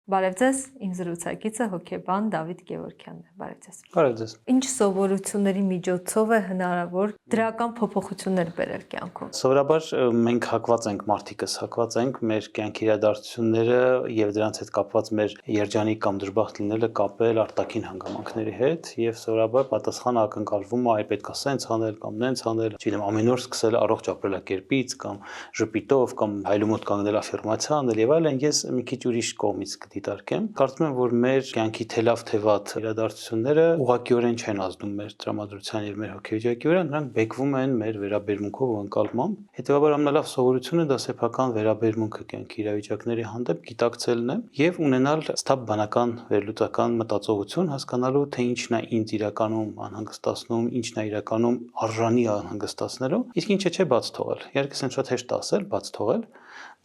Բարև ձեզ, իմ զրուցակիցը հոգեբան Դավիթ Գևորգյանն է։ Բարև ձեզ։ Բարև ձեզ։ Ինչ սովորությունների միջոցով է հնարավոր դրական փոփոխություններ բերել կյանքում։ Սովորաբար մենք հակված ենք, մարդիկս հակված ենք մեր կյանքի իրադարձությունները եւ դրանց հետ կապված մեր երջանիկ կամ դժբախտ լինելը կապել արտաքին հանգամանքների հետ եւ սովորաբար պատասխանը ակնկալվում է այ պետք է սենց անել կամ նենց անել, չգիտեմ, ամեն օր սկսել առողջ ապրելակերպից կամ ժպիտով կամ հայլումոտ կանգնել աֆիրմացիա անել եւ այլն։ Ես մի քիչ ուրիշ կողմից դիտարկեմ։ Կարծում եմ, որ մեր կյանքի թե լավ թե վատ իրադարձությունները ուղղակիորեն չեն ազդում մեր տրամադրության եւ մեր հոգեվիճակի վրա, նրանք բեկվում են մեր վերաբերմունքով ու ընկալմամբ։ Հետեւաբար ամենալավ սովորությունը դա սեփական վերաբերմունքը կյանքի իրավիճակների հանդեպ գիտակցելն է եւ ունենալ ստապ բանական վերլուծական մտածողություն, հասկանալու թե ինչն է ինձ իրականում անհանգստացնում, ինչն է իրականում արժանի անհանգստացնելու, իսկ ինչը չէ բաց թողել։ Իհարկե, սենց շատ հեշտ ասել, բաց թողել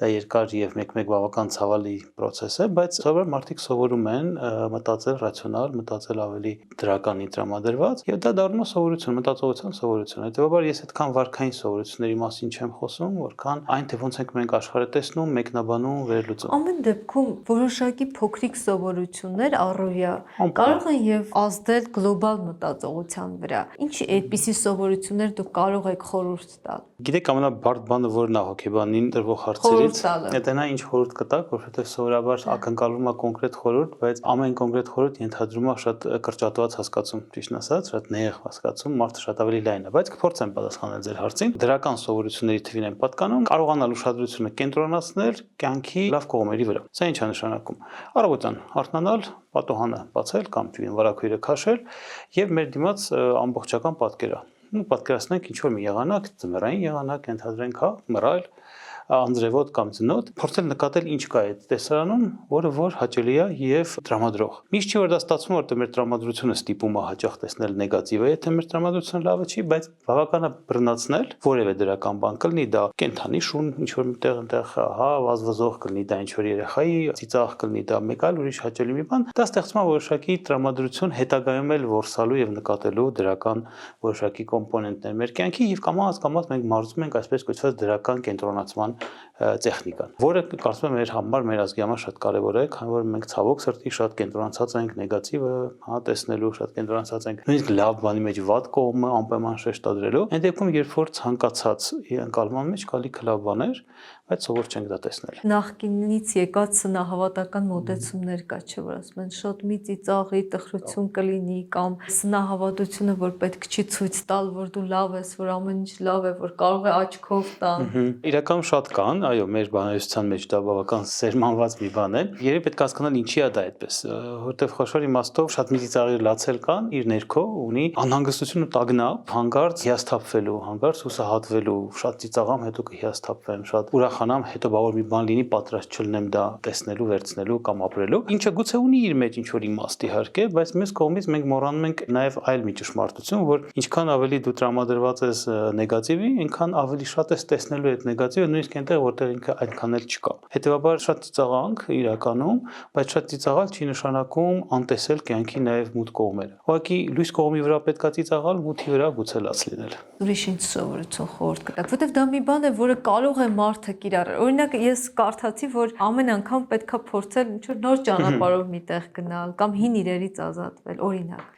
դա երկար եւ մեկ-մեկ բավական ցավալի process է, բայց սովորաբար մարդիկ սովորում են մտածել ռացիոնալ, մտածել ավելի դրականի տրամադրված եւ դա դառնում է սովորություն, մտածողության սովորություն։ Հետեւաբար ես այդքան վարքային սովորությունների մասին չեմ խոսում, որքան այն թե ոնց ենք մենք աշխարհը տեսնում, մեկնաբանում, վերլուծում։ Ամեն դեպքում որոշակի փոքրիկ սովորություններ առօրյա կարող են եւ ազդել գլոբալ մտածողության վրա։ Ինչ այդպիսի սովորություններ դուք կարող եք խորհուրդ տալ։ Գիտեք, ամենաբարդ բանը որն է հոգեբանին տրվող հարցերից։ Դա նա ինչ խորհուրդ կտակ, որովհետեւ սովորաբար ակնկալվում է կոնկրետ խորհուրդ, բայց ամեն կոնկրետ խորհուրդ ենթադրում է շատ կրճատված հասկացում, ճիշտ ասած, շատ նեղ հասկացում, մարդը շատ ավելի լայն է, բայց կփորձեմ պատասխանել ձեր հարցին։ Դրական սովորությունների թվին են պատկանում կարողանալ ուշադրությունը կենտրոնացնել կյանքի լավ կողմերի վրա։ Սա ինչ է նշանակում։ Առավոտյան արթնանալ, պատոհանը բացել կամ վարակույրը քաշել եւ մեր դիմաց ամբողջական պատկերը պատկերացնենք ինչ որ մի եղանակ, ձմեռային եղանակ, ենթադրենք, հա, մռայլ, անձրևոտ կամ ձնոտ, փորձել նկատել ինչ կա այդ տեսարանում, որը որ հաճելի է եւ տրամադրող։ Միշտ չի որ դա ստացվում, որտեղ մեր տրամադրությունը ստիպում է հաճախ տեսնել նեգատիվը, եթե մեր տրամադրությունը լավը չի, բայց բավական է բռնացնել որևէ դրական բան, կլինի դա կենթանի շուն, ինչ որ միտեղ այնտեղ, հա, վազվզող, կլինի դա ինչ որ երեխայի ծիծաղ, կլինի դա մեկ այլ ուրիշ հաճելի մի բան, դա ստեղծում է որոշակի տրամադրություն հետագայում էլ որսալու եւ նկատելու դրական որոշակի կոմպոնենտներ մեր կյանքի եւ կամաց մենք մարզում ենք այսպես կոչված դրական կենտրոնացման տեխնիկան, որը կարծում եմ մեր համար, մեր ազգի համար շատ կարևոր է, քանի որ մենք ցավոք սրտի շատ կենտրոնացած ենք նեգատիվը, հա, տեսնելու, շատ կենտրոնացած ենք նույնիսկ լավ բանի մեջ վատ կողմը անպայման շեշտադրելու։ Այն դեպքում, երբ որ ցանկացած ընկալման մեջ կա լիքը լավ բաներ, բայց սովոր չենք դա տեսնել։ Նախկինից եկած սնահավատական մոտեցումներ կա, չէ՞ որ ասում են շատ մի ծիծաղի տխրություն կլինի կամ սնահավատությունը, որ պետք չի ցույց տալ, որ դու լավ ես, որ ամեն ինչ լավ է, որ կարող է աչքով տան։ Իրականում շատ կան, այո, մեր բանահյուսության մեջ դա բավական սերմանված մի բան է։ Երբ պետք է հասկանալ ինչի է դա այդպես, որտեվ խոշոր իմաստով շատ մի ծիծաղի լացել կան, իր ներքո ունի անհանգստություն ու տագնապ, հանկարծ հիասթափվելու, հանկարծ հուսահատվելու, շատ ծիծաղամ, հետո կհիասթափվեմ, շատ ուրախանամ, հետո բավարար մի բան լինի, պատրաստ չլինեմ դա տեսնելու, վերցնելու կամ ապրելու։ Ինչը գուցե ունի իր մեջ ինչ որ իմաստ իհարկե, բայց մյուս կողմից մենք մոռանում ենք նաև այլ մի ճշմարտություն, որ ինչքան ավելի դու տրամադրված ես նեգատիվի, այնքան ավելի շատ ես տեսնելու այդ նեգատիվը, նույնիսկ այնտեղ որտեղ ինքը այդքան էլ չկա։ Հետևաբար շատ ծիծաղանք իրականում, բայց շատ ծիծաղալ չի նշանակում անտեսել կյանքի նաև մութ կողմերը։ Ուղղակի լույս կողմի վրա պետք է ծիծաղալ, մութի վրա գուցե լաց լինել։ Ուրիշ ինչ սովորություն խորհուրդ կտաք, որտեվ դա մի բան է, որը կարող է մարդը կիրառել։ Օրինակ ես կարդացի, որ ամեն անգամ պետքա փորձել ինչ-որ նոր ճանապարհով միտեղ գնալ կամ հին իրերից ազատվել, օրինակ։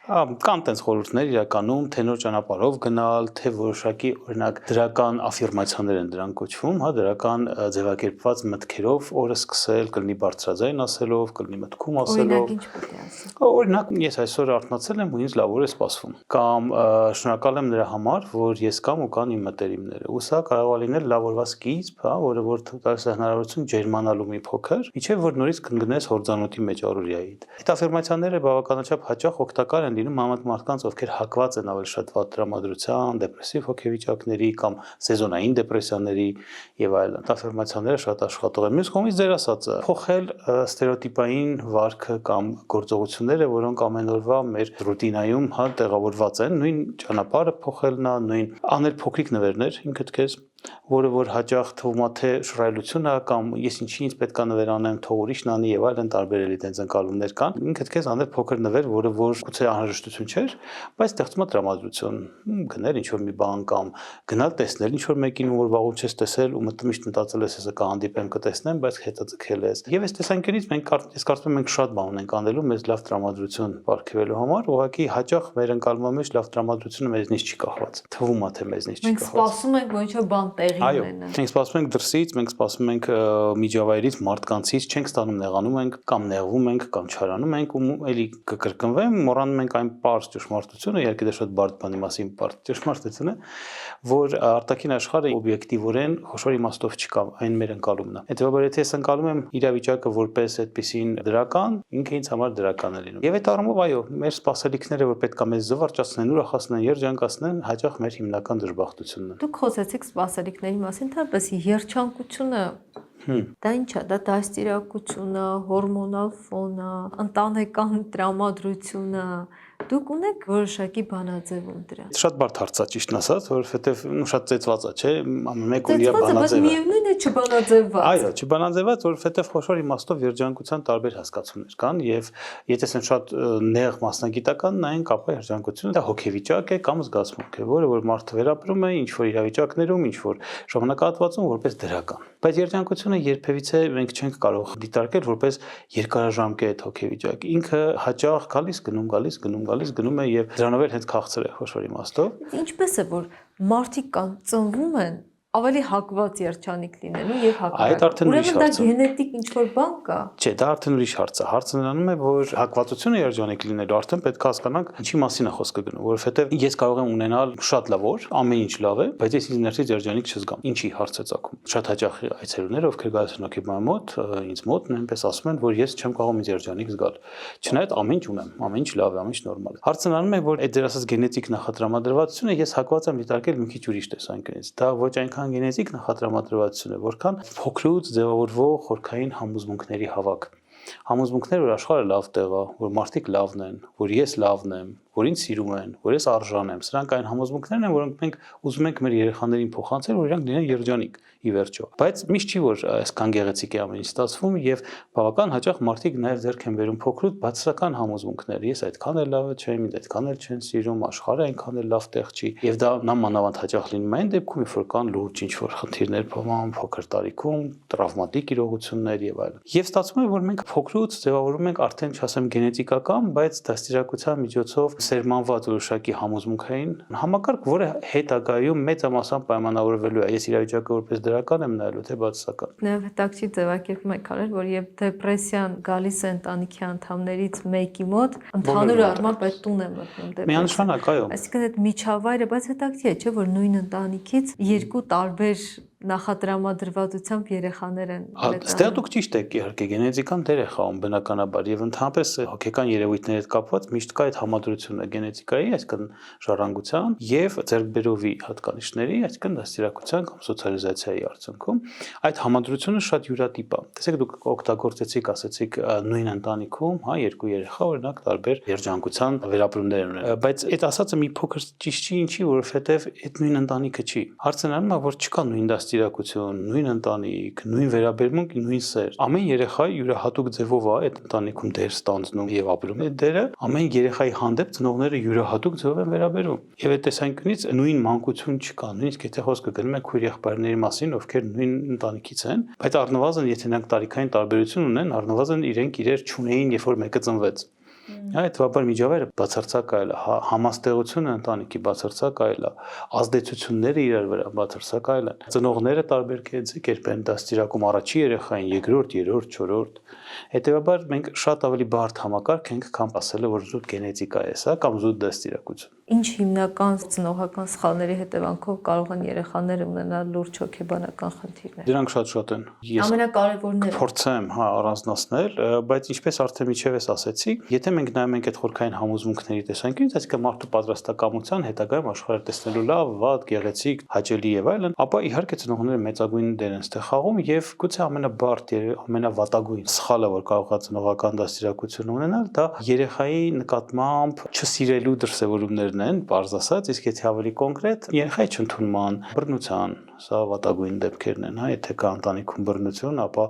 Կան տենց խորհուրդներ իրականում, թե նոր ճանապարհով գնալ, թե որոշակի օրինակ դրական աֆիրմացիաներ են դրանք կոչվում, հա, դրական ձևակերպված մտքերով օրը սկսել, կլինի բարձրաձայն ասելով, կլինի մտքում ասելով։ Օրինակ ինչ պետք է ասել։ Օրինակ ես այսօր արթնացել եմ ու ինձ լավ օր է սպասվում։ Կամ շնորհակալ եմ նրա համար, որ ես կամ ու կան իմ մտերիմները։ Ու սա կարող է լինել լավ օրվա սկիզբ, հա, որը որ տալիս է հնարավորություն ջերմանալու մի փոքր, իջև որ նորից կընկնես հորձանուտի մեջ առօրյայիդ։ Այդ աֆիրմացիաները բավականաչափ հաճախ օգտակար են լինում մարդկանց, ովքեր հակված են ավելի շատ վատ տրամադրության, դեպրեսիվ հոգեվիճակների կամ սեզոնային դեպրեսիաների եւ այլն։ Աֆիրմացիաները շատ աշխատող են։ Մյուս կողմից ձեր ասածը փոխել ստերեոտիպային վարքը կամ գործողությունները, որոնք ամեն օրվա մեր ռուտինայում հա տեղավորված են, նույն ճանապարհը փոխելն է, նույն անել փոքրիկ նվերներ ինքդ քեզ որը որ հաճախ թվում է թե շռայլություն է կամ ես ինչի՞ից պետք է նվեր անեմ, թող ուրիշն անի եւ այլն տարբեր էլի տենց ընկալումներ կան։ Ինքդ քեզ անել փոքր նվեր, որը որ գուցե անհրաժեշտություն չէր, բայց ստեղծում է տրամադրություն, գնել ինչ որ մի բան կամ գնալ տեսնել ինչ որ մեկին, որ վաղուց չես տեսել ու մտմիշտ մտածել ես հեսա կհանդիպեմ կտեսնեմ, բայց հետո ձգել ես։ Եվ այս տեսանկյունից ես կարծում եմ մենք շատ բան ունենք անելու մեզ լավ տրամադրություն ապարգևելու համար, ուղղակի հաճախ մեր ընկալման մեջ լավ տրամադրությունը մեզնից չի կախված։ Թվում է թե մեզնից չի կախված։ Մենք սպասում ենք, որ ինչ-որ բան տեղի ունենա։ Մենք սպասում ենք դրսից, մենք սպասում ենք միջավայրից, մարդկանցից, չենք ստանում նեղանում ենք կամ նեղվում ենք կամ չարանում ենք ու էլի կկրկնվեմ, մոռանում ենք այն պարզ ճշմարտությունը, իհարկե դա շատ բարդ բանի մասին պարզ ճշմարտությունը, որ արտաքին աշխարհը օբյեկտիվորեն խոշոր իմաստով չկա, այն մեր ընկալումն է։ Հետևաբար եթե ես ընկալում եմ իրավիճակը որպես այդպեսին դրական, ինքը ինձ համար դրական է լինում։ Եվ այդ առումով այո, մեր սպասելիքները, որ պետք է մեզ զվարճացնեն, ուրախացնեն, երջանկացնեն, հաճախ մեր հիմնական դժբախտությունն է։ Դուք խոսեցիք սպասելիքների մասին, թեպետ երջանկությունը դա ինչ է, դա դաստիարակությունը, հորմոնալ ֆոնը, ընտանեկան տրամադրությունը, դուք ունեք որոշակի բանաձևում դրա։ Շատ բարդ հարց է, ճիշտն ասած, որովհետև շատ ծեծված է, չէ՞, մեկ ու իր բանաձևը։ Միևնույն է չբանաձևված։ Այո, չբանաձևված, որովհետև խոշոր իմաստով երջանկության տարբեր հասկացումներ կան եւ եթե ասեն շատ նեղ մասնագիտական նայենք, ապա երջանկությունը դա հոգեվիճակ է կամ զգացմունք է, որը որ մարդը վերապրում է ինչ որ իրավիճակներում, ինչ որ ժամանակահատվածում որպես դրական։ Բայց երջանկությունը երբևիցե մենք չենք կարող դիտարկել որպես երկարաժամկետ հոգեվիճակ։ Ինքը հաճախ գնում է եւ դրանով էլ հենց քաղցր է խոշոր իմաստով։ Ինչպես է որ մարդիկ կան ծնվում են ավելի հակված երջանիկ լինելու եւ հակառակը։ Ուրեմն դա գենետիկ ինչ-որ բան կա։ Չէ, դա արդեն ուրիշ հարց է։ Հարցը նրանում է, որ հակվածությունը երջանիկ լինելու արդեն պետք է հասկանանք ինչի մասին է խոսքը գնում, որովհետեւ ես կարող եմ ունենալ շատ լավ օր, ամեն ինչ լավ է, բայց ես ինձ ներսից երջանիկ չզգամ։ Ինչի հարց է ծագում։ Շատ հաճախ այցելուներ, ովքեր գալիս են հոգեբանի մոտ, ինձ մոտ նույնպես ասում են, որ ես չեմ կարող ինձ երջանիկ զգալ։ Չնայած ամեն ինչ ունեմ, ամեն ինչ լավ է, ամեն ինչ նորմալ է։ Հարցը նրանում է, որ այդ դեր ասած գենետիկ նախատրամադրվածությունը ես հակված եմ դիտարկել մի քիչ ուրիշ տեսանկյունից։ Դա ոչ այնքան գենետիկ նախատրամադրվածություն է, որքան փոքրուց ձևավորվող խորքային համոզմունքների հավաք։ Համոզմունքներ, որ աշխարհը լավ տեղ է, որ մարդիկ լավն են, որ ես լավն եմ, որ ինձ սիրում են, որ ես արժան եմ։ Սրանք այն համոզմունքներն են, որոնք մենք ուզում ենք մեր երեխաներին փոխանցել, որ իրանք լինեն երջանիկ ի վերջո։ Բայց միշտ չի որ այսքան գեղեցիկ է ամեն ինչ ստացվում եւ բավական հաճախ մարդիկ նաեւ ձեռք են բերում փոքրուց բացասական համոզմունքներ։ Ես այդքան էլ լավը չեմ, ինձ այդքան էլ չեն սիրում, աշխարհը այնքան էլ լավ տեղ չի։ Եվ դա նամանավանդ հաճախ լինում է այն դեպքում, երբ որ կան լուրջ ինչ-որ խնդիրներ փոխման փոքր տարիքում, տրավմատիկ իրողություններ եւ այլն։ Եվ ստացվում է, որ մենք փոքրուց ձևավորում ենք արդեն չասեմ գենետիկական, բայց դաստիարակության միջոցով սերմանված որոշակի համոզմունքային համակարգ, որը հետագայում մեծամասամբ պայմանավորվելու է։ Ես իրավիճակը որպես դրական եմ նայելու, թե բացասական։ Նաև հետաքրքիր ձևակերպում եք արել, որ երբ դեպրեսիան գալիս է ընտանիքի անդամներից մեկի մոտ, ընդհանուր առմամբ այդ տուն է մտնում դեպրեսիան։ Միանշանակ, այո։ Այսինքն այդ միջավայրը, բայց հետաքրքիր է, չէ՞, որ նույն ընտանիքից երկու տարբեր նախատրամադրվածությամբ երեխաներ են մետաղ։ Ստեղ դուք ճիշտ եք, իհարկե գենետիկան դեր է խաղում բնականաբար եւ ընդհանրապես հոգեկան երևույթների հետ կապված միշտ կա այդ համադրությունը գենետիկայի, այսինքն ժառանգության եւ ձեռքբերովի հատկանիշների, այսինքն դաստիարակության կամ սոցիալիզացիայի արդյունքում այդ համադրությունը շատ յուրատիպ է։ Տեսեք դուք օգտագործեցիք, ասեցիք նույն ընտանիքում, հա, երկու երեխա օրինակ տարբեր երջանկության վերապրումներ ունեն, բայց այդ ասածը մի փոքր ճիշտ չի, ինչի, որովհետեւ այդ նույն ընտանիքը չի։ Հարցը նրանում է, որ չկա նույն դաստիարակություն, նույն ընտանիք, նույն վերաբերմունք, նույն սեր։ Ամեն երեխա յուրահատուկ ձևով է այդ ընտանիքում դեր ստանձնում եւ ապրում այդ դերը, ամեն երեխայի հանդեպ ծնողները յուրահատուկ ձևով են վերաբերվում։ Եվ այդ տեսանկյունից նույն մանկություն չկա, նույնիսկ եթե խոսքը գնում է քույր եղբայրների մասին, ովքեր նույն ընտանիքից են, բայց առնվազն եթե նրանք տարիքային տարբերություն ունեն, առնվազն իրենք իրեր չունեին, երբ որ մեկը ծնվեց։ Այդ բաբար միջավայրը բացարձակ այլ է, համաստեղությունը ընտանիքի բացարձակ այլ է, ազդեցությունները իրար վրա բացարձակ այլ են։ Ծնողները տարբեր կերպ են դաստիարակում առաջի երեխային, երկրորդ, երրորդ, չորրորդ։ Հետևաբար մենք շատ ավելի բարդ համակարգ ենք, քան ասելը, որ զուտ գենետիկա է սա կամ զուտ դաստիարակություն։ Ինչ հիմնական ծնողական սխալների հետևանքով կարող են երեխաները ունենալ լուրջ հոգեբանական խնդիրներ։ Դրանք շատ են։ Ամենակարևորները փորձեմ, առանձնացնել, բայց ինչպես արդեն միջևս ասեցի, եթե մենք նայում ենք այդ խորքային համոզմունքների տեսանկյունից, այսինքն մարդու պատրաստակամության հետագայում աշխարհը տեսնելու լավ, վատ, գեղեցիկ, հաճելի եւ այլն, ապա իհարկե ծնողները մեծագույն դեր են ստեղ խաղում եւ գուցե ամենաբարդ եւ ամենավատագույն սխալը, որ կարող է ծնողական դաստիարակություն ունենալ, դա երեխայի նկատմամբ չսիրելու դրսևորումներն են, բարձ ասած, իսկ եթե ավելի կոնկրետ, երեխայի չընդունման, բռնության, սա վատագույն դեպքերն են, հա, եթե կա ընտանիքում բռնություն, ապա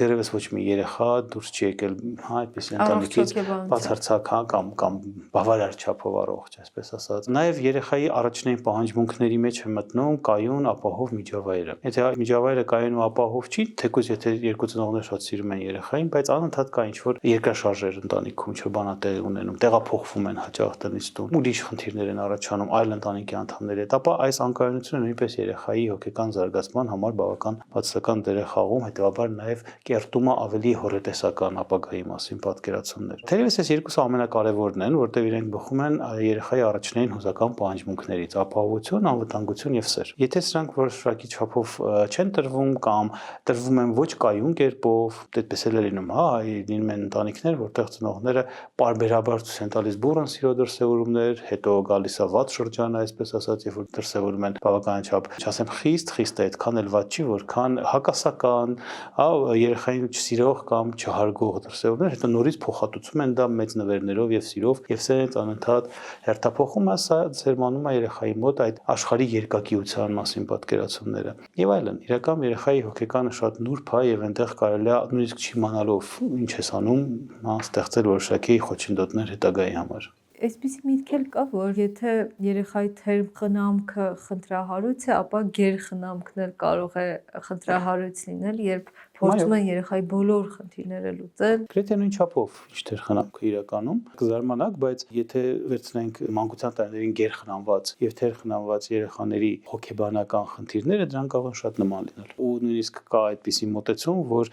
դերևս ոչ մի երեխա դուրս չի եկել, հա, այդպիսի ընտանիքից բացարձակ, հա, կամ բավարար չափով առողջ, այսպես ասած։ Նաև երեխայի առաջնային պահանջմունքների մեջ է մտնում կայուն ապահով միջավայրը։ Եթե միջավայրը կայուն ու ապահով չի, թեկուզ եթե երկու ծնողներ շատ սիրում են երեխային, բայց անընդհատ կա ինչ-որ երկրաշարժեր ընտանիքում, չբանա տեղ ունենում, տեղափոխվում են հաճախ տնից տուն, ուրիշ խնդիրներ են առաջանում այլ ընտանիքի անդամների հետ, ապա այս անկայունությունը նույնպես երեխայի հոգեկան զարգացման համար բավական բացասական դեր է խաղում, հետեւաբար նաև կերտումը ավելի հորետեսական ապագայի մասին պատկերացումներ։ Թերևս այս երկուսը ամենակարևորն են, որտեղ իրենք բխում են երեխայի առաջնային հուզական պահանջմունքներից՝ ապահովություն, անվտանգություն եւ սեր։ Եթե սրանք որոշակի չափով չեն տրվում կամ տրվում են ոչ կայուն կերպով, այդպես էլ է լինում, հա, լինում են ընտանիքներ, որտեղ ծնողները պարբերաբար ցույց են տալիս բուրըն սիրո դրսևորումներ, հետո գալիս է վատ շրջանը, այսպես ասած, երբ որ դրսևորում են բավականաչափ, չասեմ խիստ է, այդքան էլ վատ չի, որքան հակասական, հա, երեխային չսիրող կամ չհարգող դրսևորումներ, հետո նորից փոխհատուցում են դա մեծ նվերներով եւ սիրով, եւ սենց անընդհատ հերթափոխում է, սա ձերմանում է երեխայի մոտ այդ աշխարհի երկակիության մասին պատկերացումները եւ այլն։ Իրական երեխայի հոգեկանը շատ նուրբ է եւ այնտեղ կարելի է նույնիսկ չիմանալով ինչ ես անում, հա, ստեղծել որոշակի խոչընդոտներ հետագայի համար։ Այսպիսի միտք էլ կա, որ եթե երեխայի թերմ խնամքը խնդրահարույց է, ապա գերխնամքն էլ կարող է խնդրահարույց լինել, երբ փորձում են երեխայի բոլոր խնդիրները լուծել։ Գրեթե նույն չափով ինչ թերխնամքը իրականում կզարմանաք, բայց եթե վերցնենք մանկության տարիներին գերխնամված եւ թերխնամված երեխաների հոգեբանական խնդիրները, դրանք կարող են շատ նման լինել։ Ու նույնիսկ կա այդպիսի մոտեցում, որ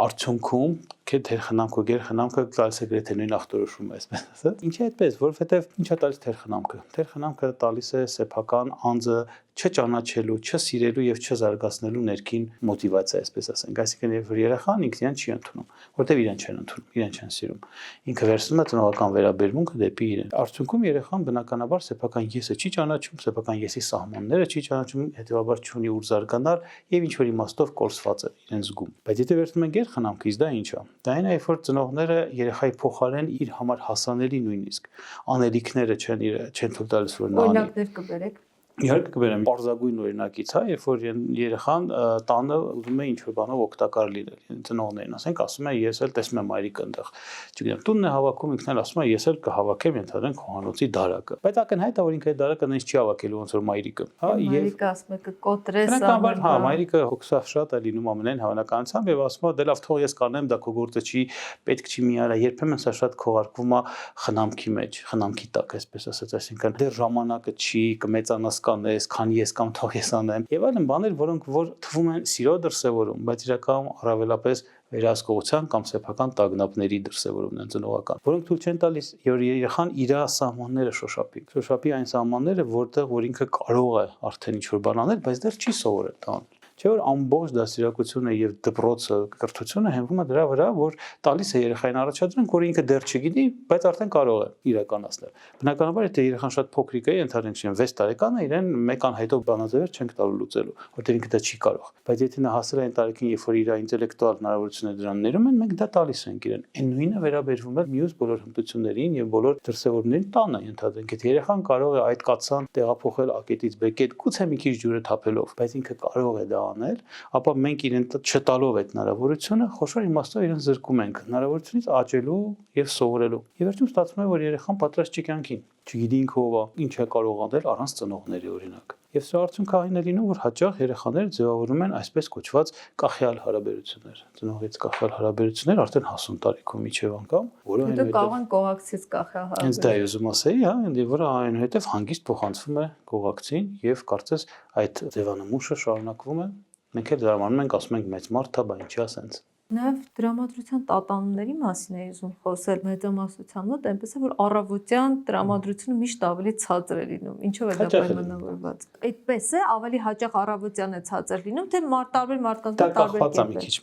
արդյունքում թերխնամքը ու գերխնամքը տալիս է գրեթե նույն ախտորոշումը, այսպես ասած։ Ինչի այդպես, որովհետեւ ինչա տալիս թերխնամքը։ Թերխնամքը տալիս է սեփական անձը չճանաչելու, չսիրելու եւ չզարգացնելու ներքին մոտիվացիա, այսպես ասենք, այսինքն երբ որ երեխան ինքն իրեն չի ընդունում, որտեվ իրեն չեն ընդունում, իրեն չեն սիրում, ինքը վերցնում է ծնողական վերաբերմունքը դեպի իրեն։ Արդյունքում երեխան բնականաբար սեփական եսը չի ճանաչում, սեփական եսի սահմանները չի ճանաչում, հետեւաբար չունի ուր զարգանալ եւ ինչ որ իմաստով կորսված է իրեն զգում։ Բայց եթե վերցնում են գերխնամքից, դա ինչ է։ Դա այն է, երբ որ ծնողները երեխայի փոխարեն իր համար հասանելի նույնիսկ անելիքները չեն թույլ տալիս որ նա անի։ Օրինակներ կբերեք։ Իհարկե կբերեմ պարզագույն օրինակից, հա, երբ որ երեխան տանը ուզում է ինչ-որ բանով օգտակար լինել, ծնողներին, ասենք, ասում է ես էլ տեսնում եմ մայրիկը այնտեղ, չգիտեմ, տունն է հավաքում, ինքն էլ ասում է ես էլ կհավաքեմ, ենթադրենք խոհանոցի դարակը, բայց ակնհայտ է որ ինքը այդ դարակը նենց չի հավաքելու ոնց որ մայրիկը, հա, եւ մայրիկը ասում է կկոտրես, հա, մայրիկը հոգսավ շատ է լինում ամենայն հավանականությամբ եւ ասում է դե լավ թող ես կանեմ, դա քո գործը չի, պետք չի մի արա, երբեմն սա շատ քողարկվում է խնամքի մեջ, խնամքի տակ, այսպես ասած, այսինքն դեռ ժամանակը չի, կմեծանաս կանես, քան ես կամ թող ես անեմ եւ այլն բաներ, որոնք որ թվում են սիրո դրսևորում, բայց իրականում առավելապես վերահսկողության կամ սեփական տագնապների դրսևորումն են ծնողական, որոնք թույլ չեն տալիս որ երեխան իր սահմանները շոշափի այն սահմանները, որտեղ որ ինքը կարող է արդեն ինչ-որ բան անել, բայց դեռ չի սովորել դա անել։ Չէ՞ որ ամբողջ դաստիարակությունը եւ դպրոցը, կրթությունը հենվում է դրա վրա, որ տալիս է երեխային առաջադրանք, որ ինքը դեռ չգիտի, բայց արդեն կարող է իրականացնել։ Բնականաբար, եթե երեխան շատ փոքրիկ է, ընդհանրենք 6 տարեկան է, իրեն մեկ անհայտով բանաձևեր չենք տալու լուծելու, որտեղ ինքը դա չի կարող։ Բայց եթե նա հասել է այն տարիքին, երբ որ իր ինտելեկտուալ հնարավորությունները դրան ներում են, մենք դա տալիս ենք իրեն։ Այն նույնը վերաբերվում է մյուս բոլոր հմտություններին եւ բոլոր դրսևորումներին տանը, ընդհանրենք, եթե երեխան կարող է այդ կացան տեղափոխել ակետից բեկետ, գուցե մի քիչ ջուրը թափելով, բայց ինքը կարող է դա անել, ապա մենք իրեն չտալով այդ հնարավորությունը խոշոր իմաստով իրեն զրկում ենք հնարավորությունից աճելու եւ սովորելու։ Եվ վերջում ստացվում է, որ երեխան պատրաստ չի կյանքին, չգիտի ինքը ով է, ինչ է կարող անել առանց ծնողների օրինակ։ Եվ սա արդյունքը այն է լինում, որ հաճախ երեխաները ձևավորում են այսպես կոչված կախյալ հարաբերություններ, ծնողից կախյալ հարաբերություններ արդեն հասուն տարիքում միջև անգամ, որը այնուհետև կարող են կողակցից կախյալ հարաբերություններ։ Հենց դա ուզում ասեի, հա, որը այնուհետև հանգիստ փոխանցվում է կողակցին եւ կարծես այդ ձևանմուշը շարունակվում է։ Մենք էլ զարմանում ենք, ասում ենք մեծ մարդ է, բա ինչի՞ ասենց։ Նաև տրամադրության տատանումների մասին է ուզում խոսել մեծամասնության մոտ, այնպես է որ առավոտյան տրամադրությունը միշտ ավելի ցածր է լինում, ինչով է դա պայմանավորված։ Այդպես է, ավելի հաճախ առավոտյան է ցածր լինում, թե տարբեր մարդկանց մոտ տարբեր կերպ է։ Դա կախված է մի քիչ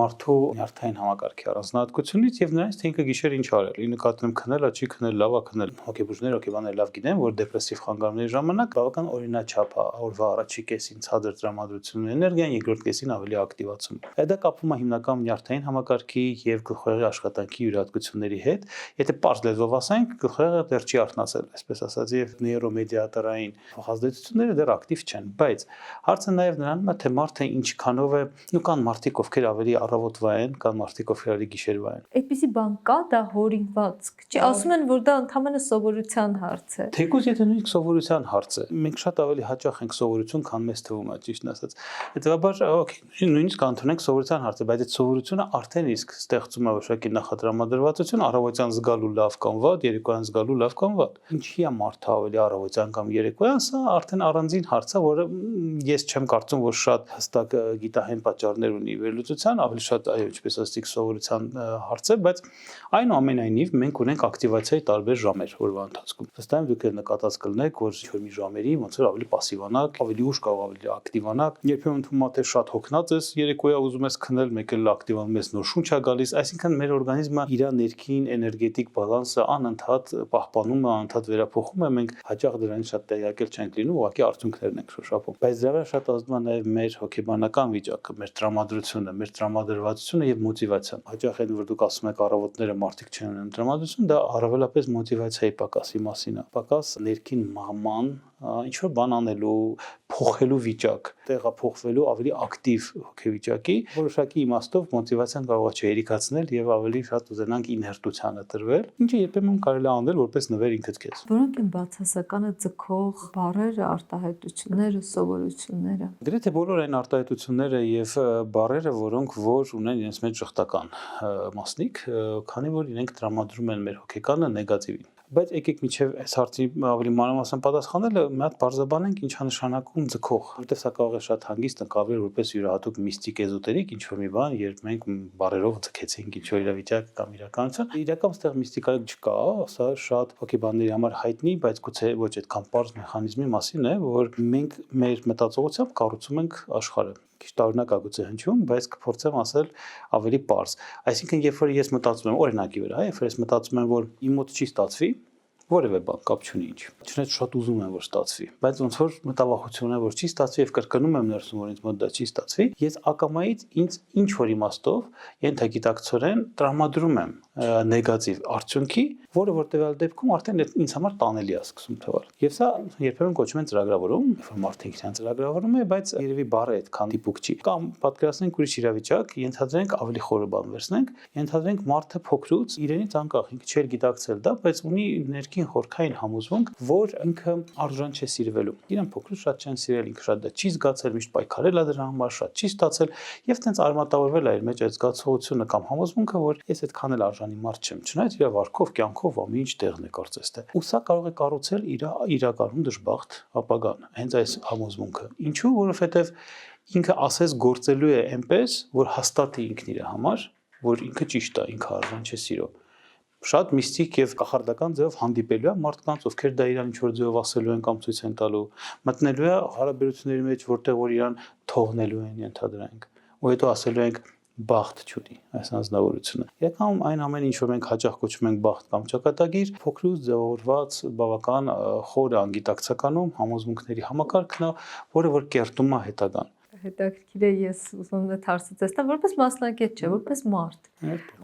մարդու նյարդային համակարգի առանձնահատկությունից եւ նրանից թե ինքը գիշեր ինչ արել։ Ի նկատի ունեմ քնել, չի քնել, լավ է քնել։ Հոգեբուժները, հոգեբանները լավ գիտեն, որ դեպրեսիվ խանգարումների ժամանակ բավական օրինաչափ է օրվա առաջի կեսին ցածր տրամադրությունն էներգիան, երկրորդ կեսին ավելի ակտիվացում։ Դա կապվում է հիմնական նյարդային համակարգի եւ գլխուեղի աշխատանքի յուրահատկությունների հետ։ Եթե պարզ լեզվով ասենք, գլխուեղը դեռ չի արթնացել, այսպես ասած, եւ նեյրոմեդիատորային փոխազդեցությունները դեռ ակտիվ չեն, բայց հարցը նաեւ նրանում է, թե մարդը ինչքանով է, կան մարդիկ, ովքեր ավելի առավոտվա են, կան մարդիկ, ովքեր ավելի գիշերվա են։ Այդպիսի բան կա, դա հորինված, չէ, ասում են, որ դա ընդհանրապես սովորության հարց է։ Թեկուզ եթե նույնիսկ սովորության հարց է, մենք շատ ավելի հաճախ ենք սովորություն, քան մեզ թվում է, ճիշտն ասած։ Հետևաբար, նույնիսկ ընդունենք սովորության հարցը, բայց այդ սովորությունը արդեն իսկ ստեղծում է որոշակի նախատրամադրվածություն, առավոտյան զգալու լավ կամ վատ, երեկոյան զգալու լավ կամ վատ։ Ինչի է մարդը ավելի առավոտյան կամ երեկոյան, սա արդեն առանձին հարց է, որը ես չեմ կարծում, որ շատ հստակ գիտահեն պատճառներ ունի վերլուծության, ավելի շատ այո, ինչպես ասեցիք, սովորության հարց է, բայց այնուամենայնիվ մենք ունենք ակտիվացիայի տարբեր ժամեր օրվա ընթացքում։ Վստահ եմ դուք նկատած կլինեք, որ ինչ-որ մի ժամերի ոնց որ ավելի пассивանաք, ավելի ուշ կարող ավելի ակտիվանաք, երբեմն թվում է թե շատ հոգնած ես, երեկոյա ուզում ես քնել, մեկ էլ ակտիվանում ես, նոր շունչ է գալիս, այսինքն մեր օրգանիզմը իր ներքին էներգետիկ բալանսը անընդհատ պահպանում է, անընդհատ վերափոխում է, մենք հաճախ դրանից շատ տեղյակել չենք լինում, ուղղակի արդյունքներն ենք շոշափում։ Բայց դրա վրա շատ ազդում է նաև մեր հոգեբանական վիճակը, մեր տրամադրությունը, մեր տրամադրվածությունը եւ մոտիվացիան։ Հաճախ այն որ դուք ասում եք առավոտները մարդիկ չեն ունեն տրամադրություն, դա առավելապես մոտիվացիայի պակասի մասին է։ Պակաս ներքին մահման, ինչ որ բան անելու, փոխելու վիճակ, տեղափոխվելու ավելի ակտիվ հոգեվիճակի, որոշակի իմաստով մոտիվացիան կարող է չերիկացնել եւ ավելի շատ ուզենանք իներտությանը տրվել, ինչը երբեմն կարելի է անել որպես նվեր ինքդ քեզ։ Որոնք են բացասականը ձգող բառերը, արտահայտությունները, սովորությունները։ Գրեթե բոլոր այն արտահայտությունները եւ բառերը, որոնք որ ունեն իրենց մեջ շղթական մասնիկ, քանի որ իրենք տրամադրում են մեր հոգեկանը նեգատիվին։ Բայց եկեք միջև այս հարցի ավելի մանրամասն պատասխանելը մի հատ բարձրաբանենք ինչա նշանակում ձգող, որտեղ սա կարող է շատ հանգիստ նկարվել որպես յուրահատուկ միստիկ էզոտերիկ ինչ որ մի բան, երբ մենք բառերով ձգեցինք ինչ որ իրավիճակ կամ իրականություն։ Իրական ստեղ միստիկա չկա, սա շատ հոգեբանների համար հայտնի, բայց գուցե ոչ այդքան պարզ մեխանիզմի մասին է, որ մենք մեր մտածողությամբ կառուցում ենք աշխարհը։ Քիչ տարօրինակ է գուցե հնչում, բայց կփորձեմ ասել ավելի պարզ։ Այսինքն, երբ որ ես մտածում եմ օրինակի վրա, երբ որ ես մտածում եմ, որ իմ մոտ չի ստացվի, որևէ բան կապ չունի ինչ։ Չնայած շատ ուզում եմ որ ստացվի, բայց ոնց որ մտավախություն է որ չի ստացվի եւ կրկնում եմ ներսում որ ինձ մոտ դա չի ստացվի, ես ակամայից ինձ ինչ որ իմաստով ենթագիտակցորեն տրամադրում եմ նեգատիվ արդյունքի, որը որ տվյալ դեպքում արդեն ինձ համար տանելի է սկսում թվալ։ Եվ սա երբեմն կոչվում է ծրագրավորում, երբ որ մարդը ինքնին ծրագրավորում է, բայց երևի բառը այդքան դիպուկ չի։ Կամ պատկերացնենք ուրիշ իրավիճակ, ենթադրենք ավելի խորը բան վերցնենք, ենթադրենք մարդը փոքրուց իրենից անկախ, ինքը չէր գիտակցել դա, բայց ունի ներքին խորքային համոզմունք, որ ինքը արժան չէ սիրվելու։ Իրեն փոքրուց շատ չեն սիրել, ինքը շատ դա չի զգացել, միշտ պայքարել է դրա համար, շատ չի ստացել, եւ տենց արմատավորվել է իր մեջ այդ զգացողությունը կամ համոզմունքը, որ ես այդքան էլ արժանի մարդ չեմ, չնայած իր վարքով, կյանքով ամեն ինչ տեղն է կարծես թե։ Ու սա կարող է կառուցել իր իրականում դժբախտ ապագան, հենց այս համոզմունքը։ Ինչու՞, որովհետեւ ինքը ասես գործելու է այնպես, որ հաստատի ինքն իր համար, որ ինքը ճիշտ է, ինքը արժան չէ սիրո։ Շատ միստիկ եւ կախարդական ձևով հանդիպելու է մարդկանց, ովքեր դա իրան ինչ-որ ձևով ասելու են կամ ցույց են տալու, մտնելու է հարաբերությունների մեջ, որտեղ որ իրան թողնելու են, ենթադրենք, ու հետո ասելու ենք բախտ չունի այս անձնավորությունը։ Իրականում այն ամեն ինչ որ մենք հաճախ կոչում ենք բախտ կամ ճակատագիր, փոքրուց ձևավորված բավական խոր անգիտակցականում համոզմունքների համակարգն է, որը որ կերտում է հետագան։ Հետաքրքիր է, ես ուզում եմ հարցը տեսնել որպես մասնագետ, չէ, որպես մարդ։